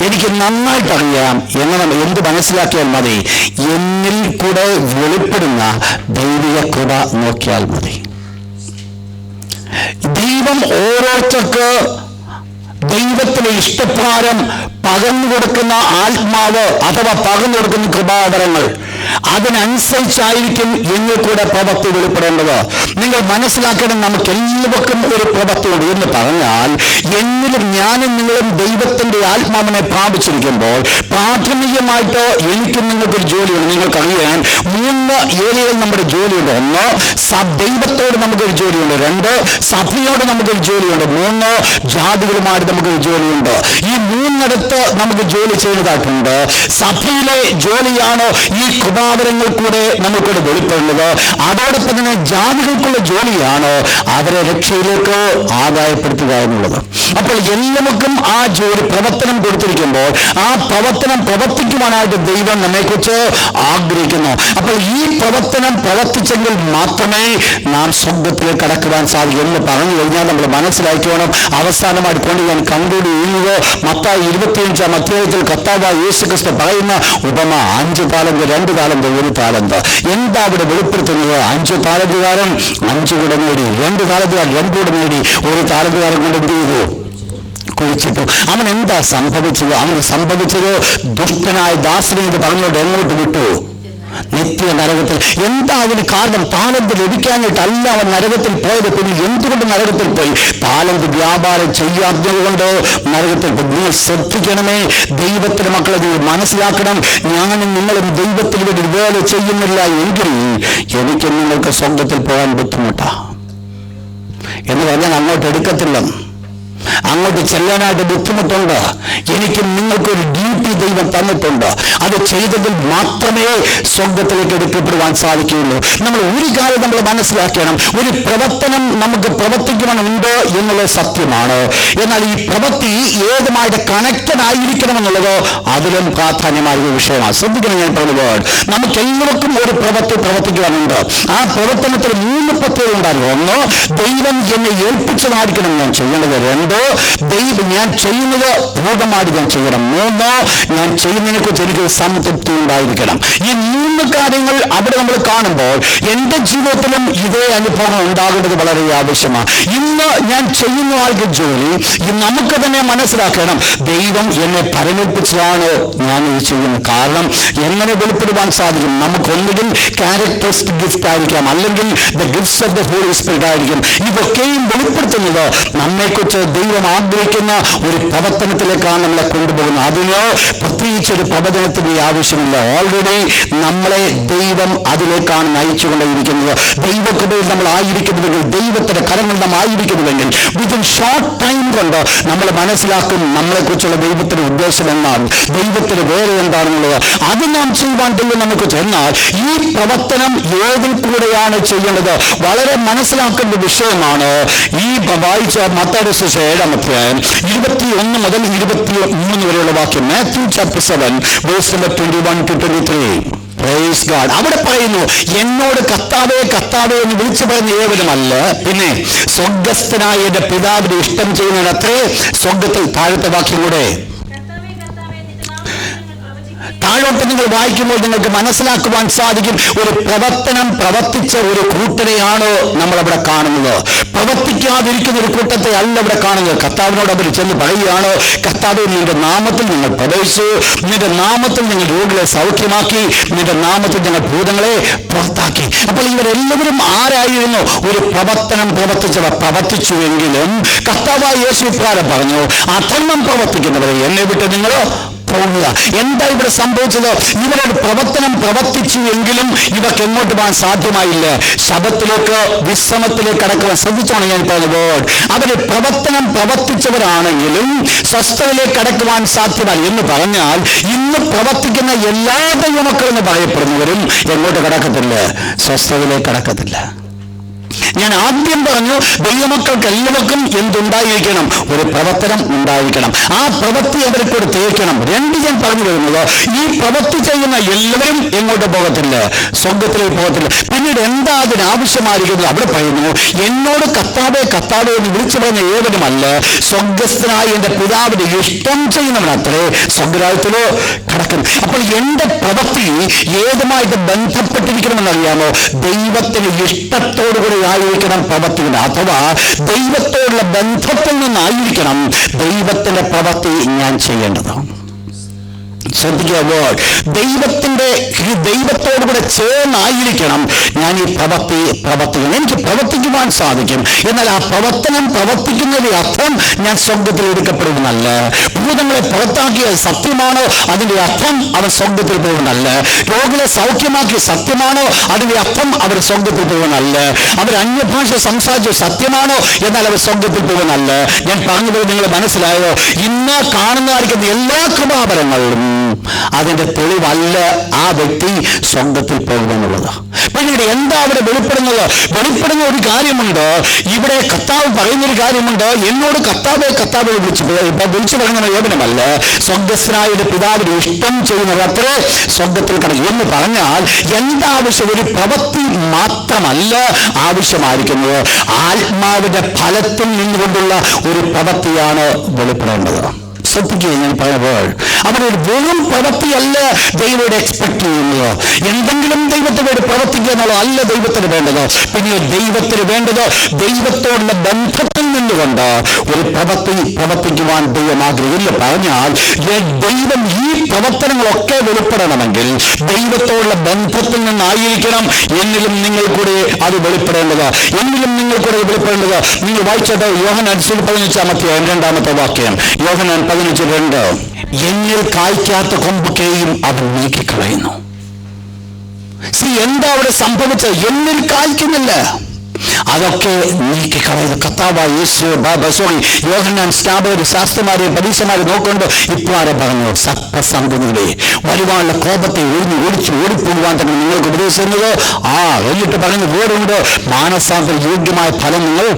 എനിക്ക് നന്നായിട്ടറിയാം. എന്ത് മനസ്സിലാക്കിയാൽ മതി? എന്നിൽ കൂടെ വെളിപ്പെടുന്ന ദൈവിക കൃപ നോക്കിയാൽ മതി. ദൈവം ഓരോരുത്തർക്ക് ദൈവത്തിലെ ഇഷ്ടപ്രകാരം പകർന്നു കൊടുക്കുന്ന ആത്മാവ് അഥവാ പകർന്നു കൊടുക്കുന്ന കൃപാവരങ്ങൾ, അതിനനുസരിച്ചായിരിക്കും എന്നിൽ കൂടെ പ്രവൃത്തി വെളിപ്പെടേണ്ടത്. നിങ്ങൾ മനസ്സിലാക്കണം, നമുക്ക് എല്ലാവർക്കും ഒരു പ്രവൃത്തിയുണ്ട് എന്ന് പറഞ്ഞാൽ, എന്നിലും ഞാനും നിങ്ങളും ദൈവത്തിന്റെ ആത്മാവിനെ പ്രാപിച്ചിരിക്കുമ്പോൾ പ്രാഥമികമായിട്ട് എനിക്കും നിങ്ങൾക്കൊരു ജോലിയുണ്ട്. നിങ്ങൾക്കറിയാൻ 3 ഏരിയകൾ നമ്മുടെ ജോലിയുണ്ട്. 1 ദൈവത്തോട് നമുക്കൊരു ജോലിയുണ്ട്. 2 സഭയോട് നമുക്കൊരു ജോലിയുണ്ട്. 3 ജാതികളുമായിട്ട് നമുക്കൊരു ജോലിയുണ്ട്. ഈ 3 നമുക്ക് ജോലി ചെയ്യുന്നതായിട്ടുണ്ട്. സഭയിലെ ജോലിയാണ് ഈ കൃപാവരങ്ങൾ കൂടെ നമുക്കിവിടെ വെളിപ്പെടുന്നത്. അതോടൊപ്പം തന്നെ ജാതികൾക്കുള്ള ജോലിയാണ് അവരെ രക്ഷയിലേക്ക് ആദായപ്പെടുത്തുക എന്നുള്ളത്. അപ്പോൾ എല്ലാവർക്കും ആ ജോലി പ്രവർത്തനം കൊടുത്തിരിക്കുമ്പോൾ ആ പ്രവർത്തനം പ്രവർത്തിക്കുവാനായിട്ട് ദൈവം നമ്മെക്കുറിച്ച് ആഗ്രഹിക്കുന്നു. അപ്പോൾ ഈ പ്രവർത്തനം പ്രവർത്തിച്ചെങ്കിൽ മാത്രമേ നാം സ്വർഗ്ഗത്തിലേക്ക് കടക്കുവാൻ സാധിക്കൂ എന്ന് പറഞ്ഞു കഴിഞ്ഞാൽ നമ്മൾ മനസ്സിലാക്കണം. അവസാനമായിട്ട് കൊണ്ട് ഞാൻ കൺക്ലൂഡ് ചെയ്യുന്നത് മത്തായി 25 അധ്യായത്തിൽ കർത്താവായ യേശുക്രിസ്തു പറയുന്ന ഉപമ 5 താലന്ത് 2 താലന്ത് 1 താലന്ത്. എന്താ അവിടെ വെളിപ്പെടുത്തുന്നത്? 5 താലന്തുകാരൻ 5 കൂടെ നേടി, 2 താലന്തുകാരൻ 2 കൂടെ നേടി, 1 താലന്തുകാരൻ കൊണ്ട് എന്ത് ചെയ്തു? കുഴിച്ചിട്ടു. അവൻ എന്താ സംഭവിച്ചത്? അവന് സംഭവിച്ചത് ദുഷ്ടനായ ദാസനെ എന്ന് പറഞ്ഞുകൊണ്ട് എങ്ങോട്ട് വിട്ടു? നിത്യ നരകത്തിൽ. എന്താ അതിന് കാരണം? താലന്ത് ലഭിക്കാനായിട്ടല്ല അവൻ നരകത്തിൽ പോയത്. പിന്നെ എന്തുകൊണ്ട് നരകത്തിൽ പോയി? താലന്ത് വ്യാപാരം ചെയ്യാത്തത് കൊണ്ട് നരകത്തിൽ പോയി. നീ ശ്രദ്ധിക്കണമേ, ദൈവത്തിന്റെ മക്കളെ നീ മനസ്സിലാക്കണം. ഞാനും നിങ്ങളും ദൈവത്തിന് വേണ്ടി ഇതുപോലെ ചെയ്യുന്നില്ല എങ്കിൽ എനിക്ക് നിങ്ങൾക്ക് സ്വർഗ്ഗത്തിൽ പോകാൻ ബുദ്ധിമുട്ടാ എന്ന് പറഞ്ഞാൽ അങ്ങോട്ട് എടുക്കത്തില്ല. അങ്ങോട്ട് ചെല്ലാനായിട്ട് ബുദ്ധിമുട്ടുണ്ട്. എനിക്കും നിങ്ങൾക്കൊരു ഡ്യൂട്ടി ദൈവം തന്നിട്ടുണ്ട്. അത് ചെയ്തതിൽ മാത്രമേ സ്വർഗ്ഗത്തിലേക്ക് എടുക്കപ്പെടുവാൻ സാധിക്കുകയുള്ളൂ. നമ്മൾ ഒരു കാര്യം നമ്മൾ മനസ്സിലാക്കണം, ഒരു പ്രവർത്തനം നമുക്ക് പ്രവർത്തിക്കണമെന്നുണ്ട് എന്നുള്ളത് സത്യമാണ്. എന്നാൽ ഈ പ്രവൃത്തി ഏതുമായിട്ട് കണക്റ്റഡ് ആയിരിക്കണമെന്നുള്ളത് അതിലും പ്രാധാന്യമായ ഒരു വിഷയമാണ്. ശ്രദ്ധിക്കണം, ഞാൻ പറഞ്ഞത് നമുക്ക് എല്ലാവർക്കും ഒരു പ്രവർത്തിക്കുവാനുണ്ട്. ആ പ്രവർത്തനത്തിൽ 3 പ്രത്യേകത ഉണ്ടായിരുന്നു. 1, ദൈവം എന്നെ ഏൽപ്പിച്ചതായിരിക്കണം ഞാൻ ചെയ്യേണ്ടത്. 2, ദൈവം ഞാൻ ചെയ്യുന്നത് പൂർണ്ണമായിട്ട് ഞാൻ ചെയ്യണം. 3, ഞാൻ ചെയ്യുന്നതിനെ കുറിച്ച് എനിക്ക് സംതൃപ്തി ഉണ്ടായിരിക്കണം. ഈ 3 കാര്യങ്ങൾ അവിടെ നമ്മൾ കാണുമ്പോൾ എന്റെ ജീവിതത്തിലും ഇതേ അനുഭവം ഉണ്ടാകേണ്ടത് വളരെ ആവശ്യമാണ്. ഇന്ന് ഞാൻ ചെയ്യുന്ന ആൾക്ക് ജോലി നമുക്ക് തന്നെ മനസ്സിലാക്കണം, ദൈവം എന്നെ പരമേൽപ്പിച്ചതാണ് ഞാൻ ഇത് ചെയ്യുന്നത്. കാരണം എങ്ങനെ വെളിപ്പെടുവാൻ സാധിക്കും? നമുക്കൊന്നുകിൽ ക്യാരക്ടറിസ്റ്റിക് ഗിഫ്റ്റ് ആയിരിക്കാം, അല്ലെങ്കിൽ the gifts of the Holy Spirit ആയിരിക്കും. ഇതൊക്കെയും വെളിപ്പെടുത്തുന്നത് നമ്മെക്കുറിച്ച് ദൈവം ആഗ്രഹിക്കുന്ന ഒരു പ്രവർത്തനത്തിലേക്കാണ് നമ്മളെ കൊണ്ടുപോകുന്നത്. അതിന് പ്രത്യേകിച്ച് ഒരു പ്രവചനത്തിന്റെ ആവശ്യമില്ല. ഓൾറെഡി നമ്മളെ ദൈവം അതിലേക്കാണ് നയിച്ചുകൊണ്ടേയിരിക്കുന്നത്. ദൈവകൃപയിൽ നമ്മൾ ആയിരിക്കുന്നുവെങ്കിൽ, ദൈവത്തിന്റെ കരങ്ങൾ നാം ആയിരിക്കുന്നുവെങ്കിൽ, വിത്തിൻ ഷോർട്ട് ടൈം കൊണ്ട് നമ്മൾ മനസ്സിലാക്കും നമ്മളെക്കുറിച്ചുള്ള ദൈവത്തിന്റെ ഉദ്ദേശം എന്താണ്, ദൈവത്തിന്റെ വേറെ എന്താണെന്നുള്ളത്. അത് നാം ചെയ്യുവാൻ ദൈവം നമുക്ക്. എന്നാൽ ഈ പ്രവർത്തനം ഏതിൽ കൂടെയാണ് ചെയ്യേണ്ടത്? വളരെ മനസ്സിലാക്കേണ്ട വിഷയമാണ്. ഈ വായിച്ച മത്തായിയുടെ സുവിശേഷം 7-ാം അധ്യായം 21 മുതൽ 23 വരെയുള്ള വാക്യം. Matthew chapter 7 verse number 21 to 23. Praise God. അവിടെ പറയുന്നു, എന്നോട് കർത്താവേ കർത്താവേ എന്ന് വിളിച്ചു പറയുന്ന ഏവരുമല്ല, പിന്നെ സ്വർഗ്ഗസ്ഥനായ എന്റെ പിതാവിന്റെ ഇഷ്ടം ചെയ്യുന്നതിനത്രേ സ്വർഗ്ഗത്തിൽ. താഴത്തെ വാക്യം കൂടെ താഴോട്ട് നിങ്ങൾ വായിക്കുമ്പോൾ നിങ്ങൾക്ക് മനസ്സിലാക്കുവാൻ സാധിക്കും, ഒരു പ്രവർത്തനം പ്രവർത്തിച്ച ഒരു കൂട്ടരെയാണ് നമ്മളവിടെ കാണുന്നത്. പ്രവർത്തിക്കാതിരിക്കുന്ന ഒരു കൂട്ടത്തെ അല്ല ഇവിടെ കാണുന്നത്. കർത്താവിനോട് അവർ ചെന്ന് പറയുകയാണ്, കർത്താവേ നിന്റെ നാമത്തിൽ ഞങ്ങൾ പ്രവേശിച്ചു, നിന്റെ നാമത്തിൽ ഞങ്ങൾ രോഗികളെ സൗഖ്യമാക്കി, നിന്റെ നാമത്തിൽ ഞങ്ങൾ ഭൂതങ്ങളെ പുറത്താക്കി. അപ്പോൾ ഇവരെല്ലാവരും ആരായിരുന്നു? ഒരു പ്രവർത്തനം പ്രവർത്തിച്ചവർ. പ്രവർത്തിച്ചുവെങ്കിലും കർത്താവായ യേശു ഇപ്രകാരം പറഞ്ഞു, അധർമ്മം പ്രവർത്തിക്കുന്നവരെ എന്നെ വിട്ട് നിങ്ങൾ പോകുക. എന്താ ഇവിടെ സംഭവിച്ചത്? ഇവരൊരു പ്രവർത്തനം പ്രവർത്തിച്ചു എങ്കിലും ഇവർക്ക് എങ്ങോട്ട് പോകാൻ സാധ്യമായില്ല. ശബത്തിലേക്ക്, വിശ്രമത്തിലേക്ക് കടക്കുവാൻ ശ്രദ്ധിച്ചാണ് ഞാൻ പറഞ്ഞത്. അവര് പ്രവർത്തനം പ്രവർത്തിച്ചവരാണെങ്കിലും സ്വസ്ഥതയിലേക്ക് കടക്കുവാൻ സാധ്യമായി എന്ന് പറഞ്ഞാൽ, ഇന്ന് പ്രവർത്തിക്കുന്ന എല്ലാ ദൈവമക്കളെന്ന് പറയപ്പെടുന്നവരും എങ്ങോട്ട് കടക്കത്തില്ല? സ്വസ്ഥതയിലേക്ക് കടക്കത്തില്ല. ഞാൻ ആദ്യം പറഞ്ഞു, ദൈവമക്കൾക്ക് എല്ലാവർക്കും എന്തുണ്ടായിരിക്കണം? ഒരു പ്രവർത്തനം ഉണ്ടായിരിക്കണം. ആ പ്രവൃത്തി അവരെ കൂടെ തേക്കണം. 2, ഞാൻ പറഞ്ഞു വരുന്നത്, ഈ പ്രവൃത്തി ചെയ്യുന്ന എല്ലാവരും എങ്ങോട്ട് പോകത്തില്ല? സ്വർഗ്ഗത്തിലേക്ക് പോകത്തില്ല. പിന്നീട് എന്താ അതിനാവശ്യമായിരിക്കുന്നത്? അവിടെ പറയുന്നു, എന്നോട് കർത്താവേ കർത്താവേ എന്ന് വിളിച്ചു പറഞ്ഞ ഏവരുമല്ല, സ്വർഗ്ഗസ്ഥനായ എന്റെ പിതാവിന്റെ ഇഷ്ടം ചെയ്യുന്നവനത്രേ സ്വർഗ്ഗരാജ്യത്തിലോ കടക്കും. അപ്പോൾ എന്റെ പ്രവൃത്തി ഏതുമായിട്ട് ബന്ധപ്പെട്ടിരിക്കണമെന്നറിയാമോ? ദൈവത്തിന്റെ ഇഷ്ടത്തോടുകൂടി ആയിരിക്കണം പ്രവർത്തിക്കുന്നത്. അഥവാ ദൈവത്തോടുള്ള ബന്ധത്തിൽ നിന്നായിരിക്കണം ദൈവത്തിന്റെ പ്രവൃത്തി ഞാൻ ചെയ്യേണ്ടത്. ശ്രദ്ധിക്കുക, ദൈവത്തോടുകൂടെ ചേർന്നായിരിക്കണം ഞാൻ ഈ പ്രവർത്തിക്കണം. എനിക്ക് പ്രവർത്തിക്കുവാൻ സാധിക്കും. എന്നാൽ ആ പ്രവർത്തനം പ്രവർത്തിക്കുന്നതിന്റെ അർത്ഥം ഞാൻ സ്വർഗ്ഗത്തിൽ എടുക്കപ്പെടുമെന്നല്ല. ഭൂതങ്ങളെ പുറത്താക്കിയ സത്യമാണോ? അതിന്റെ അർത്ഥം അവർ സ്വർഗ്ഗത്തിൽ പോകുന്നല്ല. രോഗികളെ സൗഖ്യമാക്കിയ സത്യമാണോ? അതിന്റെ അർത്ഥം അവർ സ്വർഗ്ഗത്തിൽ പോകുന്നല്ല. അവർ അന്യഭാഷ സംസാരിച്ചു സത്യമാണോ? എന്നാൽ അവർ സ്വർഗ്ഗത്തിൽ പോകുന്നല്ല. ഞാൻ പറഞ്ഞത് നിങ്ങൾ മനസ്സിലായോ? ഇന്ന് കാണുന്നതായിരിക്കുന്ന എല്ലാ കൃപാവരങ്ങളിലും അതിന്റെ തെളിവല്ല ആ വ്യക്തി സ്വർഗ്ഗത്തിൽ പോകുമെന്നുള്ളത്. പിന്നീട് എന്താ അവിടെ വെളിപ്പെടുന്ന ഒരു കാര്യമുണ്ട്. ഇവിടെ കർത്താവ് പറയുന്നൊരു കാര്യമുണ്ട്, എന്നോട് കർത്താവേ കർത്താവെ വിളിച്ചു പറയുന്ന ഏവനുമല്ല, സ്വർഗ്ഗസ്ഥനായ പിതാവിന്റെ ഇഷ്ടം ചെയ്യുന്നത് അത്രേ സ്വർഗ്ഗത്തിൽ കടക്കും എന്ന് പറഞ്ഞാൽ എന്താവശ്യം? ഒരു പ്രവൃത്തി മാത്രമല്ല ആവശ്യമായിരിക്കുന്നത്, ആത്മാവിന്റെ ഫലത്തിൽ നിന്നുകൊണ്ടുള്ള ഒരു പ്രവൃത്തിയാണ് വെളിപ്പെടേണ്ടത്. ശ്രദ്ധിക്കുക, ഞാൻ പറയുമ്പോൾ അവരൊരു വെറും പ്രവൃത്തിയല്ല ദൈവത്തോട് എക്സ്പെക്ട് ചെയ്യുന്നത്. എന്തെങ്കിലും ദൈവത്തോട് പ്രവർത്തിക്കുക എന്നുള്ളത് അല്ല ദൈവത്തിന് വേണ്ടത്. പിന്നെ ദൈവത്തിന് വേണ്ടത് ദൈവത്തോടുള്ള ബന്ധത്തിൽ നിന്നുകൊണ്ട് ഒരു പ്രവൃത്തിക്കുവാൻ ദൈവം ആഗ്രഹിക്കില്ല. പറഞ്ഞാൽ ദൈവം ഈ പ്രവർത്തനങ്ങളൊക്കെ വെളിപ്പെടണമെങ്കിൽ ദൈവത്തോടുള്ള ബന്ധത്തിൽ നിന്നായിരിക്കണം എന്നിലും നിങ്ങൾ കൂടെ അത് വെളിപ്പെടേണ്ടത്. എന്നിലും നിങ്ങൾ കൂടെ വെളിപ്പെടേണ്ടത്. നിങ്ങൾ വായിച്ചത് യോഹന്നാൻ 15:2 വാക്യം. യോഹന്നാൻ 15:2. എന്നിൽ കായ്ക്കാത്ത കൊമ്പൊക്കെയും അവൻ നീക്കിക്കളയുന്നു. എന്താ അവിടെ സംഭവിച്ചത്? എന്നിൽ കായ്ക്കുന്നില്ല, അതൊക്കെ നീക്കിക്കളയുന്നു. കർത്താവായ യേശു യോഹന്നാൻ സ്നാപകർ ശാസ്ത്രമാരെയും പരീക്ഷമാരെ നോക്കൊണ്ട് ഇപ്രകാരം പറഞ്ഞു, സത്യസന്ധതയുടെ വരുവാനുള്ള കോപത്തെ ഓടിപ്പോകുവാൻ തന്നെ നിങ്ങൾക്ക് ഉപദേശിക്കുന്നത്. എന്നിട്ട് പറയുന്ന വേറുണ്ട്, മാനസാന്തര യോഗ്യമായ ഫലം നിങ്ങൾ.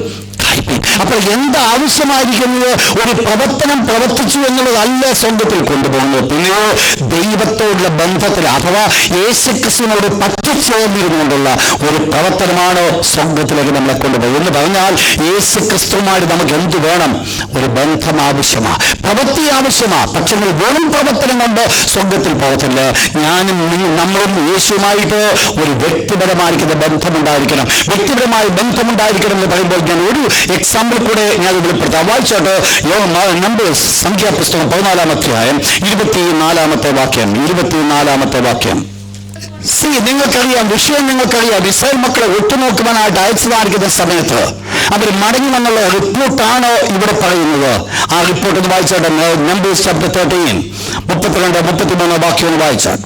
അപ്പോൾ എന്താ ആവശ്യമായിരിക്കുന്നത്? ഒരു പ്രവർത്തനം പ്രവർത്തിച്ചു എന്നുള്ളതല്ല സ്വർഗത്തിൽ കൊണ്ടുപോകുന്നത്, പിന്നെയോ ദൈവത്തോടുള്ള ബന്ധത്തിൽ അഥവാ യേശുക്രിസ്തുവിനോട് പറ്റിച്ചേർന്നിരുന്നുകൊണ്ടുള്ള ഒരു പ്രവർത്തനമാണ് സ്വർഗത്തിലേക്ക് നമ്മളെ കൊണ്ടുപോകും. എന്ന് പറഞ്ഞാൽ യേശുക്രിസ്തുവുമായിട്ട് നമുക്ക് എന്ത് വേണം? ഒരു ബന്ധം ആവശ്യമാണ്, പ്രവൃത്തി ആവശ്യമാണ്. പക്ഷെ വെറും പ്രവർത്തനം കൊണ്ട് സ്വർഗത്തിൽ പോകത്തില്ല. നമ്മളും യേശുവുമായിട്ട് ഒരു വ്യക്തിപരമായിരിക്കുന്ന ബന്ധമുണ്ടായിരിക്കണം. വ്യക്തിപരമായ ബന്ധമുണ്ടായിരിക്കണം എന്ന് പറയുമ്പോൾ ഞാൻ ഒരു എക്സാമ്പിൾ കൂടെ ഞാൻ വെളിപ്പെടുത്താം. വായിച്ചോട്ട് നമ്പേഴ്സ്, സംഖ്യാപുസ്തകം 14-ാം 24 വാക്യം. നിങ്ങൾക്കറിയാം, വിഷയം നിങ്ങൾക്കറിയാം. ഇസ്രായേൽ മക്കളെ ഒറ്റുനോക്കുവാനായിട്ട് അയച്ചതായിരിക്കുന്ന സമയത്ത് അവർ മടങ്ങി വന്നുള്ള റിപ്പോർട്ടാണ് ഇവിടെ പറയുന്നത്. ആ റിപ്പോർട്ട് ഒന്ന് വായിച്ചോട്ടെ. നമ്പേഴ്സ് ചാപ്റ്റർ 13 32-33 വാക്യം വായിച്ചാൽ,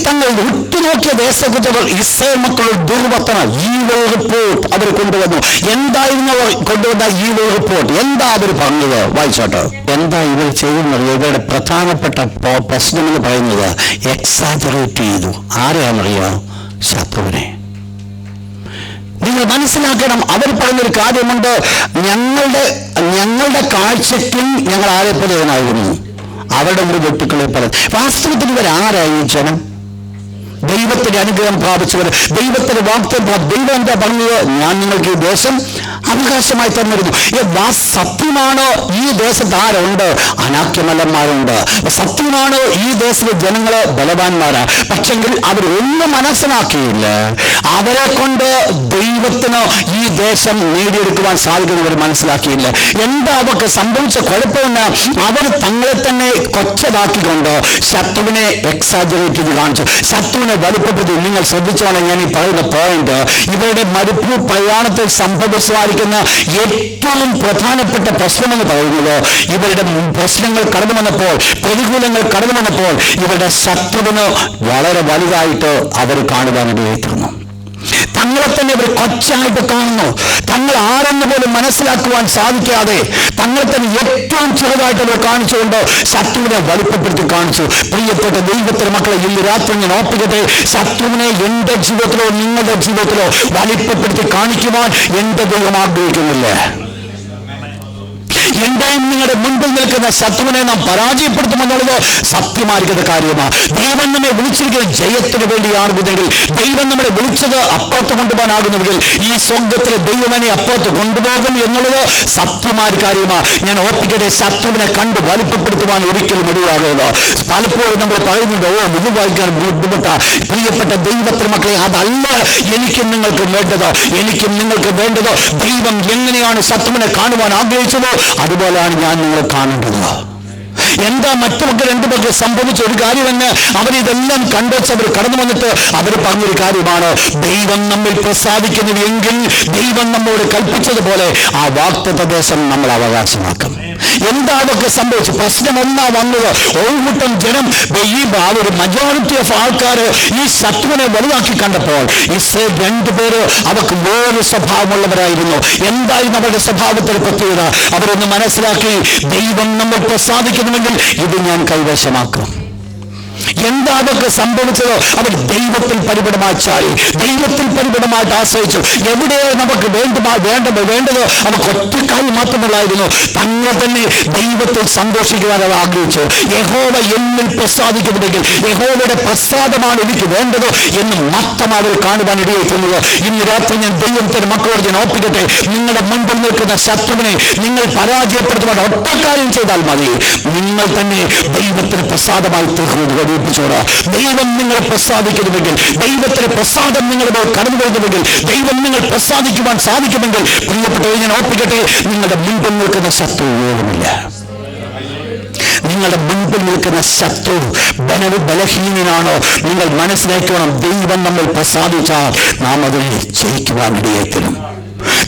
തങ്ങൾ ഉറ്റുനോക്കിയ ദേശക്കുറിച്ചവർ ഇസ്രായേൽ മക്കളുടെ ദുർവർത്തനം, ഈവിൾ റിപ്പോർട്ട് അവർ കൊണ്ടുവന്നു. എന്തായിരുന്നു അവർ കൊണ്ടുവന്ന ഈവിൾ റിപ്പോർട്ട്? എന്താ അവർ പറഞ്ഞത്? വായിച്ചോട്ടെ. എന്താ ഇവർ ചെയ്യുന്നത്? ഇവരുടെ പ്രധാനപ്പെട്ട പ്രശ്നം എന്ന് പറയുന്നത് എക്സാജറേറ്റ് ചെയ്തു. ആരെയാണെന്നറിയാം? ശത്രുവിനെ. നിങ്ങൾ മനസ്സിലാക്കണം, അവർ പറഞ്ഞൊരു കാര്യമുണ്ട്, ഞങ്ങളുടെ കാഴ്ചയ്ക്കും ഞങ്ങൾ ആരെപ്പോലെയായിരുന്നു, അവരുടെ ഒരു വ്യക്തികളെ പോലെ. വാസ്തവത്തിൽ ഇവരാരായി? ജനം, ദൈവത്തിന്റെ അനുഗ്രഹം പ്രാപിച്ചവർ, ദൈവത്തിന്റെ വാഗ്ദത്തം. ദൈവം എന്താ പറഞ്ഞത്? ഞാൻ നിങ്ങൾക്ക് ഈ ദേശം അവകാശമായി തന്നിരുന്നു. സത്യമാണ്, ഈ ദേശത്ത് ആരുണ്ട്? അനാക്യമല്ലന്മാരുണ്ട്. സത്യമാണ്, ഈ ദേശത്തിലെ ജനങ്ങള് ബലവാന്മാരാ. പക്ഷെങ്കിൽ അവരൊന്നും മനസ്സിലാക്കിയില്ല. അവരെ കൊണ്ട് ദൈവത്തിന് ഈ ദേശം നേടിയെടുക്കുവാൻ സാധിക്കുന്നവർ മനസ്സിലാക്കിയില്ല. എന്താ അവർക്ക് സംഭവിച്ച കുഴപ്പമെന്ന്? അവർ തങ്ങളെ തന്നെ കൊച്ചതാക്കിക്കൊണ്ട് ശത്രുവിനെ എക്സാജറേറ്റ് ചെയ്ത് കാണിച്ചു, ശത്രുവിനെ വലിപ്പപ്പെടുത്തി. നിങ്ങൾ ശ്രദ്ധിച്ചോളാം, ഞാൻ ഈ പറയുന്ന പോയിന്റ്. ഇവരുടെ മരുഭൂ പ്രയാണത്തിൽ സംഭവിച്ചതായിരിക്കുന്ന ഏറ്റവും പ്രധാനപ്പെട്ട പ്രശ്നമെന്ന് പറയുന്നത്, ഇവരുടെ പ്രശ്നങ്ങൾ കടന്നു വന്നപ്പോൾ, പ്രതികൂലങ്ങൾ കടന്നു വന്നപ്പോൾ ഇവരുടെ ശത്രുവിന് വളരെ വലുതായിട്ട് അവർ കാണുവാനിടയായിത്തീർന്നു. തങ്ങളെ തന്നെ അവർ കൊച്ചായിട്ട് കാണുന്നു. തങ്ങൾ ആരെന്ന് പോലും മനസ്സിലാക്കുവാൻ സാധിക്കാതെ തങ്ങളെ തന്നെ ഏറ്റവും ചെറുതായിട്ട് അവർ കാണിച്ചുകൊണ്ട് ശത്രുവിനെ വലിപ്പപ്പെടുത്തി കാണിച്ചു. പ്രിയപ്പെട്ട ദൈവത്തിന്റെ മക്കളെ, ഇന്ന് രാത്രി ഞാൻ ഓർപ്പിക്കട്ടെ, ശത്രുവിനെ എന്റെ ജീവിതത്തിലോ നിങ്ങളുടെ ജീവിതത്തിലോ വലിപ്പപ്പെടുത്തി കാണിക്കുവാൻ എന്റെ ദൈവം ആഗ്രഹിക്കുന്നില്ല. എന്റെയും നിങ്ങളുടെ മുൻപിൽ നിൽക്കുന്ന ശത്രുവിനെ നാം പരാജയപ്പെടുത്തുമെന്നുള്ളത് സത്യമായിരിക്കുന്ന കാര്യമാണ്. ദൈവം നമ്മെ വിളിച്ചിരിക്കുന്നത് ജയത്തിന് വേണ്ടിയാകുന്നെങ്കിൽ, ദൈവം നമ്മളെ വിളിച്ചത് അപ്പുറത്ത് കൊണ്ടുപോകാനാകുന്നെങ്കിൽ, ഈ സ്വർഗത്തിലെ ദൈവമനെ അപ്പുറത്ത് കൊണ്ടുപോകും എന്നുള്ളത് സത്യമായ കാര്യമാണ്. ഞാൻ ഓർപ്പിക്കട്ടെ, ശത്രുവിനെ കണ്ട് വലിപ്പപ്പെടുത്തുവാൻ ഒരിക്കലും ഇടയാകരുത്. പലപ്പോഴും നമ്മൾ പറയുന്നുണ്ട്, ഇത് വായിക്കാൻ ബുദ്ധിമുട്ടാ. പ്രിയപ്പെട്ട ദൈവത്തിന് മക്കളെ, അതല്ല എനിക്കും നിങ്ങൾക്കും വേണ്ടത്. എനിക്കും നിങ്ങൾക്ക് വേണ്ടത് ദൈവം എങ്ങനെയാണ് ശത്രുവിനെ കാണുവാൻ ആഗ്രഹിച്ചത്, അതുപോലെയാണ് ഞാൻ നിങ്ങളെ കാണേണ്ടത്. എന്താ മറ്റുമൊക്കെ രണ്ടുപേർക്ക് സംഭവിച്ച ഒരു കാര്യമെന്ന് അവരിതെല്ലാം കണ്ടുവച്ച് അവർ കടന്നു വന്നിട്ട് അവർ പറഞ്ഞൊരു കാര്യമാണ്, ദൈവം നമ്മിൽ പ്രസാദിക്കുന്നു എങ്കിൽ ദൈവം നമ്മോട് കൽപ്പിച്ചതുപോലെ ആ വാഗ്ദത്ത ദേശം നമ്മൾ അവകാശമാക്കും. എന്താ അതൊക്കെ സംഭവിച്ചു? പ്രശ്നം എന്നാ വന്നത്? ഒരു ജനം, ഈ ഒരു മജോറിറ്റി ഓഫ് ആൾക്കാർ ഈ ശത്രുവിനെ വലുതാക്കി കണ്ടപ്പോൾ ഇസ്രായേൽ രണ്ടുപേര് അവർക്ക് വേറെ സ്വഭാവമുള്ളവരായിരുന്നു. എന്തായിരുന്നു അവരുടെ സ്വഭാവത്തിൽ പ്രത്യേകത? അവരൊന്ന് മനസ്സിലാക്കി, ദൈവം നമ്മൾ പ്രസാദിക്കുന്നുവെങ്കിൽ ഇത് ഞാൻ കൈവശമാക്കും. എന്താ അതൊക്കെ സംഭവിച്ചത്? അവർ ദൈവത്തിൽ പരിപൂർണമായി ചാടി, ദൈവത്തിൽ പരിപൂർണമായിട്ട് ആശ്രയിച്ചു. എവിടെയോ നമുക്ക് വേണ്ടത് അവർക്ക് ഒറ്റക്കായി മാത്രമല്ലായിരുന്നു, തങ്ങൾ തന്നെ ദൈവത്തിൽ സന്തോഷിക്കുവാൻ അവർ ആഗ്രഹിച്ചു. യഹോവ എന്നിൽ പ്രസാദിക്കുന്നുണ്ടെങ്കിൽ യഹോവയുടെ പ്രസാദമാണ് എനിക്ക് വേണ്ടത് എന്ന് മാത്രം അവർ കാണുവാൻ ഇടയായിട്ടുള്ളത്. ഇന്ന് രാത്രി ഞാൻ ദൈവത്തിന്റെ മക്കളോട് ഞാൻ ഓർപ്പിക്കട്ടെ, നിങ്ങളുടെ മുൻപിൽ നിൽക്കുന്ന ശത്രുവിനെ നിങ്ങൾ പരാജയപ്പെടുത്തുവാൻ ഒറ്റക്കാര്യം ചെയ്താൽ മതി, നിങ്ങൾ തന്നെ ദൈവത്തിന് പ്രസാദമായി തീർക്കുന്നത്. ദൈവം നിങ്ങളെ പ്രസാദിക്കുന്നുവെങ്കിൽ, ദൈവത്തിന്റെ പ്രസാദം നിങ്ങളുടെ കടന്നു വരുന്നുവെങ്കിൽ, ദൈവം നിങ്ങൾ പ്രസാദിക്കുവാൻ സാധിക്കുമെങ്കിൽ, പ്രിയപ്പെട്ടവരെ ഞാൻ ഓർപ്പിക്കട്ടെ, നിങ്ങളുടെ മുൻപിൽ നിൽക്കുന്ന ശത്രു യോഗമില്ല. നിങ്ങളുടെ മുൻപിൽ നിൽക്കുന്ന ശത്രു ബലഹീനനാണോ? നിങ്ങൾ മനസ്സിലാക്കണം, ദൈവം നമ്മൾ പ്രസാദിച്ചാൽ നാം അതിനെ ജയിക്കുവാൻ ഇടയായിത്തരും.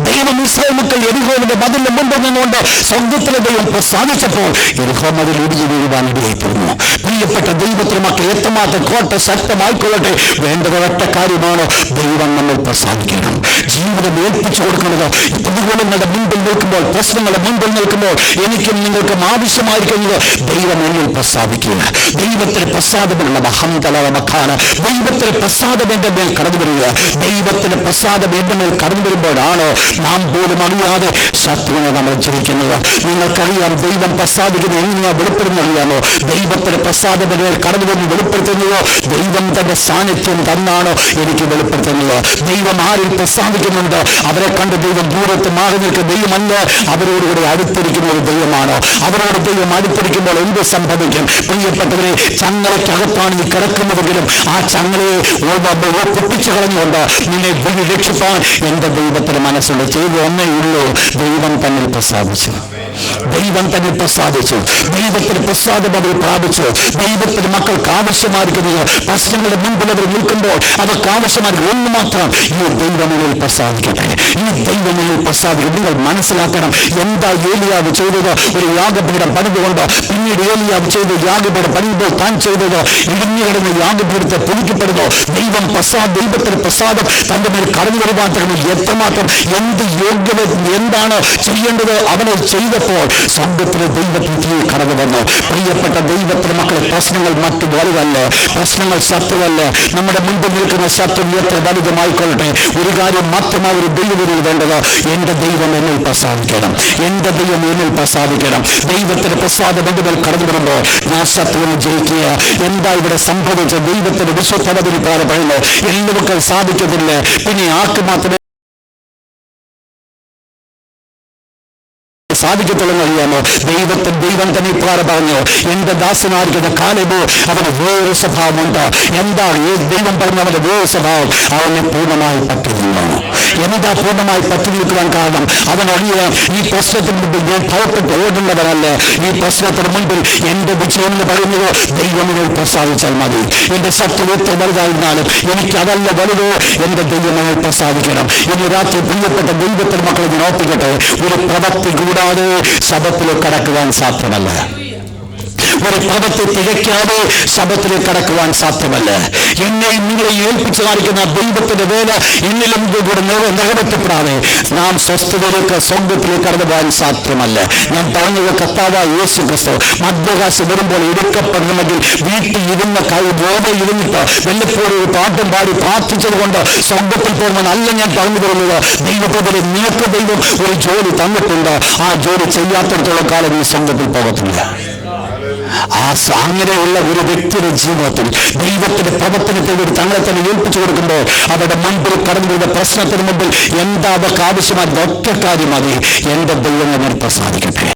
ദൈവം ഇസ്രായേൽ മക്കൾ യെരിഹോവിന്റെ മതിലിന് മുമ്പിൽ നിന്നുകൊണ്ട് സ്വർഗ്ഗത്തിലെ ദൈവം പ്രസാദിച്ചപ്പോൾ യെരിഹോ മതിൽ ഇടിഞ്ഞു വീഴുവാൻ ഇടയായിത്തീർന്നു. പ്രിയപ്പെട്ട ദൈവത്തിന് മക്കൾ, എത്രമാത്രം കോട്ട ശക്തമായിക്കൊള്ളട്ടെ, വേണ്ടത് ഒറ്റ കാര്യമാണ്, ദൈവം നമ്മൾ പ്രസാദിക്കണം. ജീവിതം ഏൽപ്പിച്ചു കൊടുക്കുന്നത് പ്രതികൂലങ്ങളുടെ മുൻപിൽ നിൽക്കുമ്പോൾ, പ്രശ്നങ്ങളുടെ മുൻപിൽ നിൽക്കുമ്പോൾ എനിക്കും നിങ്ങൾക്കും ആവശ്യമായിരിക്കുന്നത് ദൈവം എന്നിൽ പ്രസാദിക്കുക. ദൈവത്തിന് പ്രസാദമുള്ള മഹന്തലമക്കാണ്. ദൈവത്തിന് പ്രസാദം എന്റെ മേൽ കടന്നു വരിക. ദൈവത്തിന് പ്രസാദം എന്റെ മേൽ കടന്നു വരുമ്പോഴാണ് നാം പോലും അറിയാതെ ശത്രുവിനെ നമ്മൾ ജയിക്കുന്നത്. നിങ്ങൾക്കറിയാം, ദൈവം പ്രസാദിക്കുന്നത് എങ്ങനെയാ വെളിപ്പെടുന്ന അറിയാമോ? ദൈവത്തിന് പ്രസാദം എന്നെ കടന്നു വന്ന് വെളിപ്പെടുത്തുന്നത് ദൈവം തന്റെ സാന്നിധ്യം തന്നാണ് എനിക്ക് വെളിപ്പെടുത്തുന്നത്. ദൈവം ആരിൽ പ്രസാദിക്കുന്നുണ്ട് അവരെ കണ്ട് ദൈവം ദൂരത്ത് മാറി നിൽക്കുന്ന ദൈവമല്ല, അവരോടുകൂടി അടുത്തിരിക്കുന്ന ഒരു ദൈവമാണ്. അവരോട് ദൈവം അടുത്തിരിക്കുമ്പോൾ എന്ത് സംഭവിക്കും? പ്രിയപ്പെട്ടവരെ, ചങ്ങലയ്ക്കകത്താണ് നീ കിടക്കുന്നതെങ്കിലും ആ ചങ്ങലയെ പൊട്ടിച്ചു കളഞ്ഞുകൊണ്ട് നിന്നെ രക്ഷിപ്പാൻ എന്റെ ദൈവത്തിന് മനസ്സുണ്ട്. ചെയ്ത് ഒന്നേ ഉള്ളൂ, ദൈവം തന്നെ പ്രസാദിച്ചു. ദൈവം തന്നെ പ്രസാദിച്ചു. ദൈവത്തിന് പ്രസാദം അവർ പ്രാപിച്ചു. ദൈവത്തിന് മക്കൾക്ക് ആവശ്യമായിരിക്കുന്നത് പ്രശ്നങ്ങളുടെ മുൻപിൽ അവർ നിൽക്കുമ്പോൾ അവർക്ക് ആവശ്യമായിരിക്കും ഒന്ന് മാത്രം, ഈ ദൈവങ്ങളിൽ പ്രസാദിക്കട്ടെ, ഈ ദൈവങ്ങളിൽ പ്രസാദിക്കും. നിങ്ങൾ മനസ്സിലാക്കണം, എന്താ ഏലിയാവ് ചെയ്തത്? ഒരു യാഗപീഠം പണിതുകൊണ്ട് പിന്നീട് ഏലിയാവ് ചെയ്ത് യാഗപീഠം പണിയുമ്പോൾ താൻ ചെയ്തത് ഇടിഞ്ഞു കിടന്ന് യാഗപീഠത്തെ പുതുക്കപ്പെടുന്നു. ദൈവത്തിന് പ്രസാദം തന്റെ മേൽ കടന്നു വരുവാൻ തുടങ്ങി. എത്രമാത്രം എന്ത് യോഗ്യത, എന്താണ് ചെയ്യേണ്ടത് അവനെ ചെയ്തപ്പോൾ സ്വർഗ്ഗത്തിലെ ദൈവത്തിന് കടന്നു വന്നു. പ്രിയപ്പെട്ട ദൈവത്തിന് മക്കളെ, പ്രശ്നങ്ങൾ മറ്റു വലുതല്ല, പ്രശ്നങ്ങൾ ശത്രുവല്ല. നമ്മുടെ മുൻപിൽ നിൽക്കുന്ന ശത്രു എത്ര വലുതുമായിക്കൊള്ളട്ടെ, ഒരു കാര്യം മാത്രമായി ഒരു ദൈവത്തിൽ വേണ്ടത്, എന്റെ ദൈവം എന്നിൽ പ്രസാദിക്കണം, എന്റെ ദൈവം എന്നിൽ പ്രസാദിക്കണം. ദൈവത്തിന് പ്രസാദം എന്റെ മേൽ കടന്നു വരുമ്പോൾ ഞാൻ ശത്രുവിനെ ജയിക്കുക. എന്താ ഇവിടെ സംഭവിച്ച? ദൈവത്തിന്റെ വിശുദ്ധതയിൽ പറയുന്നു, എല്ലാവർക്കും സാധിക്കത്തില്ല, പിന്നെ ആർക്ക് മാത്രമേ സാധിക്കത്തുള്ളൂ അറിയാമോ? ദൈവം തന്നെ ഇപ്രകാരം പറഞ്ഞു, എന്റെ ദാസനായിരിക്കുന്ന കാലേബോ അവന് വേറെ സ്വഭാവമുണ്ട്. എന്താ ദൈവം പറഞ്ഞു? അവന്റെ വേറെ സ്വഭാവം അവനെ പൂർണ്ണമായി പറ്റിനിന്നു. എന്താ പൂർണ്ണമായി പറ്റി നിൽക്കുവാൻ കാരണം? അവനറിയാം, ഈ പ്രശ്നത്തിന് മുമ്പിൽ ഞാൻ ഭയപ്പെട്ട് ഓടുന്നവരല്ല. ഈ പ്രശ്നത്തിന് മുൻപിൽ എന്റെ വിജയം എന്ന് പറയുന്നത് ദൈവമിനെ പ്രസാദിച്ചാൽ മതി. എന്റെ ശത്രു എത്ര വലുതായിരുന്നാലും എനിക്ക് അതല്ല വലുത്, എന്റെ ദൈവമേ പ്രസാദിക്കണം. ഇന്ന് രാത്രി പ്രിയപ്പെട്ട ദൈവത്തിന്റെ മക്കളെ ഞാൻ ഓർപ്പിക്കട്ടെ, ഒരു പ്രവൃത്തി കൂടാതെ ശബത്തിലേക്ക് കടക്കുവാൻ സാധ്യമല്ല. ഒരു പ്രവൃത്തി തികയ്ക്കാതെ ശബത്തിലേക്ക് കടക്കുവാൻ സാധ്യമല്ല. എന്നെയും നിങ്ങളെ ഏൽപ്പിച്ചു കാണിക്കുന്ന ദൈവത്തിന്റെ വേല എന്നിലും കൂടെ നിറവേറ്റപ്പെടാതെ നാം സ്വസ്ഥതയിലേക്ക് സ്വർഗ്ഗത്തിലേക്ക് കടന്നു പോകാൻ സാധ്യമല്ല. ഞാൻ പറഞ്ഞത് കർത്താവായ യേശു ക്രിസ്തു മധ്യാകാശം വരുമ്പോൾ എടുക്കപ്പെടണമെങ്കിൽ വീട്ടിൽ ഇരുന്ന ബോധം ഇരുന്നിട്ട് വല്ലപ്പോഴും ഒരു പാട്ടും പാടി പ്രാർത്ഥിച്ചത് കൊണ്ട് സ്വർഗ്ഗത്തിൽ പോകുമെന്നല്ല ഞാൻ പറഞ്ഞു തരുന്നത്. ദൈവത്തിലെ നിനക്ക് ദൈവം ഒരു ജോലി തന്നിട്ടുണ്ട്. ആ ജോലി ചെയ്യാത്തിടത്തോളം കാലം ഈ സ്വർഗ്ഗത്തിൽ പോകത്തില്ല. അങ്ങനെയുള്ള ഒരു വ്യക്തിയുടെ ജീവിതത്തിൽ ദൈവത്തിന്റെ പ്രവർത്തനത്തെ വേണ്ടി തങ്ങളെ തന്നെ ഏൽപ്പിച്ചു കൊടുക്കുമ്പോൾ അവരുടെ മുൻപിൽ കടന്നു വരുന്ന പ്രശ്നത്തിന് മുമ്പിൽ എന്താ അവർക്ക് ആവശ്യമായ ഒറ്റ കാര്യം മതി, എന്റെ ദൈവം പ്രസാദിക്കട്ടെ.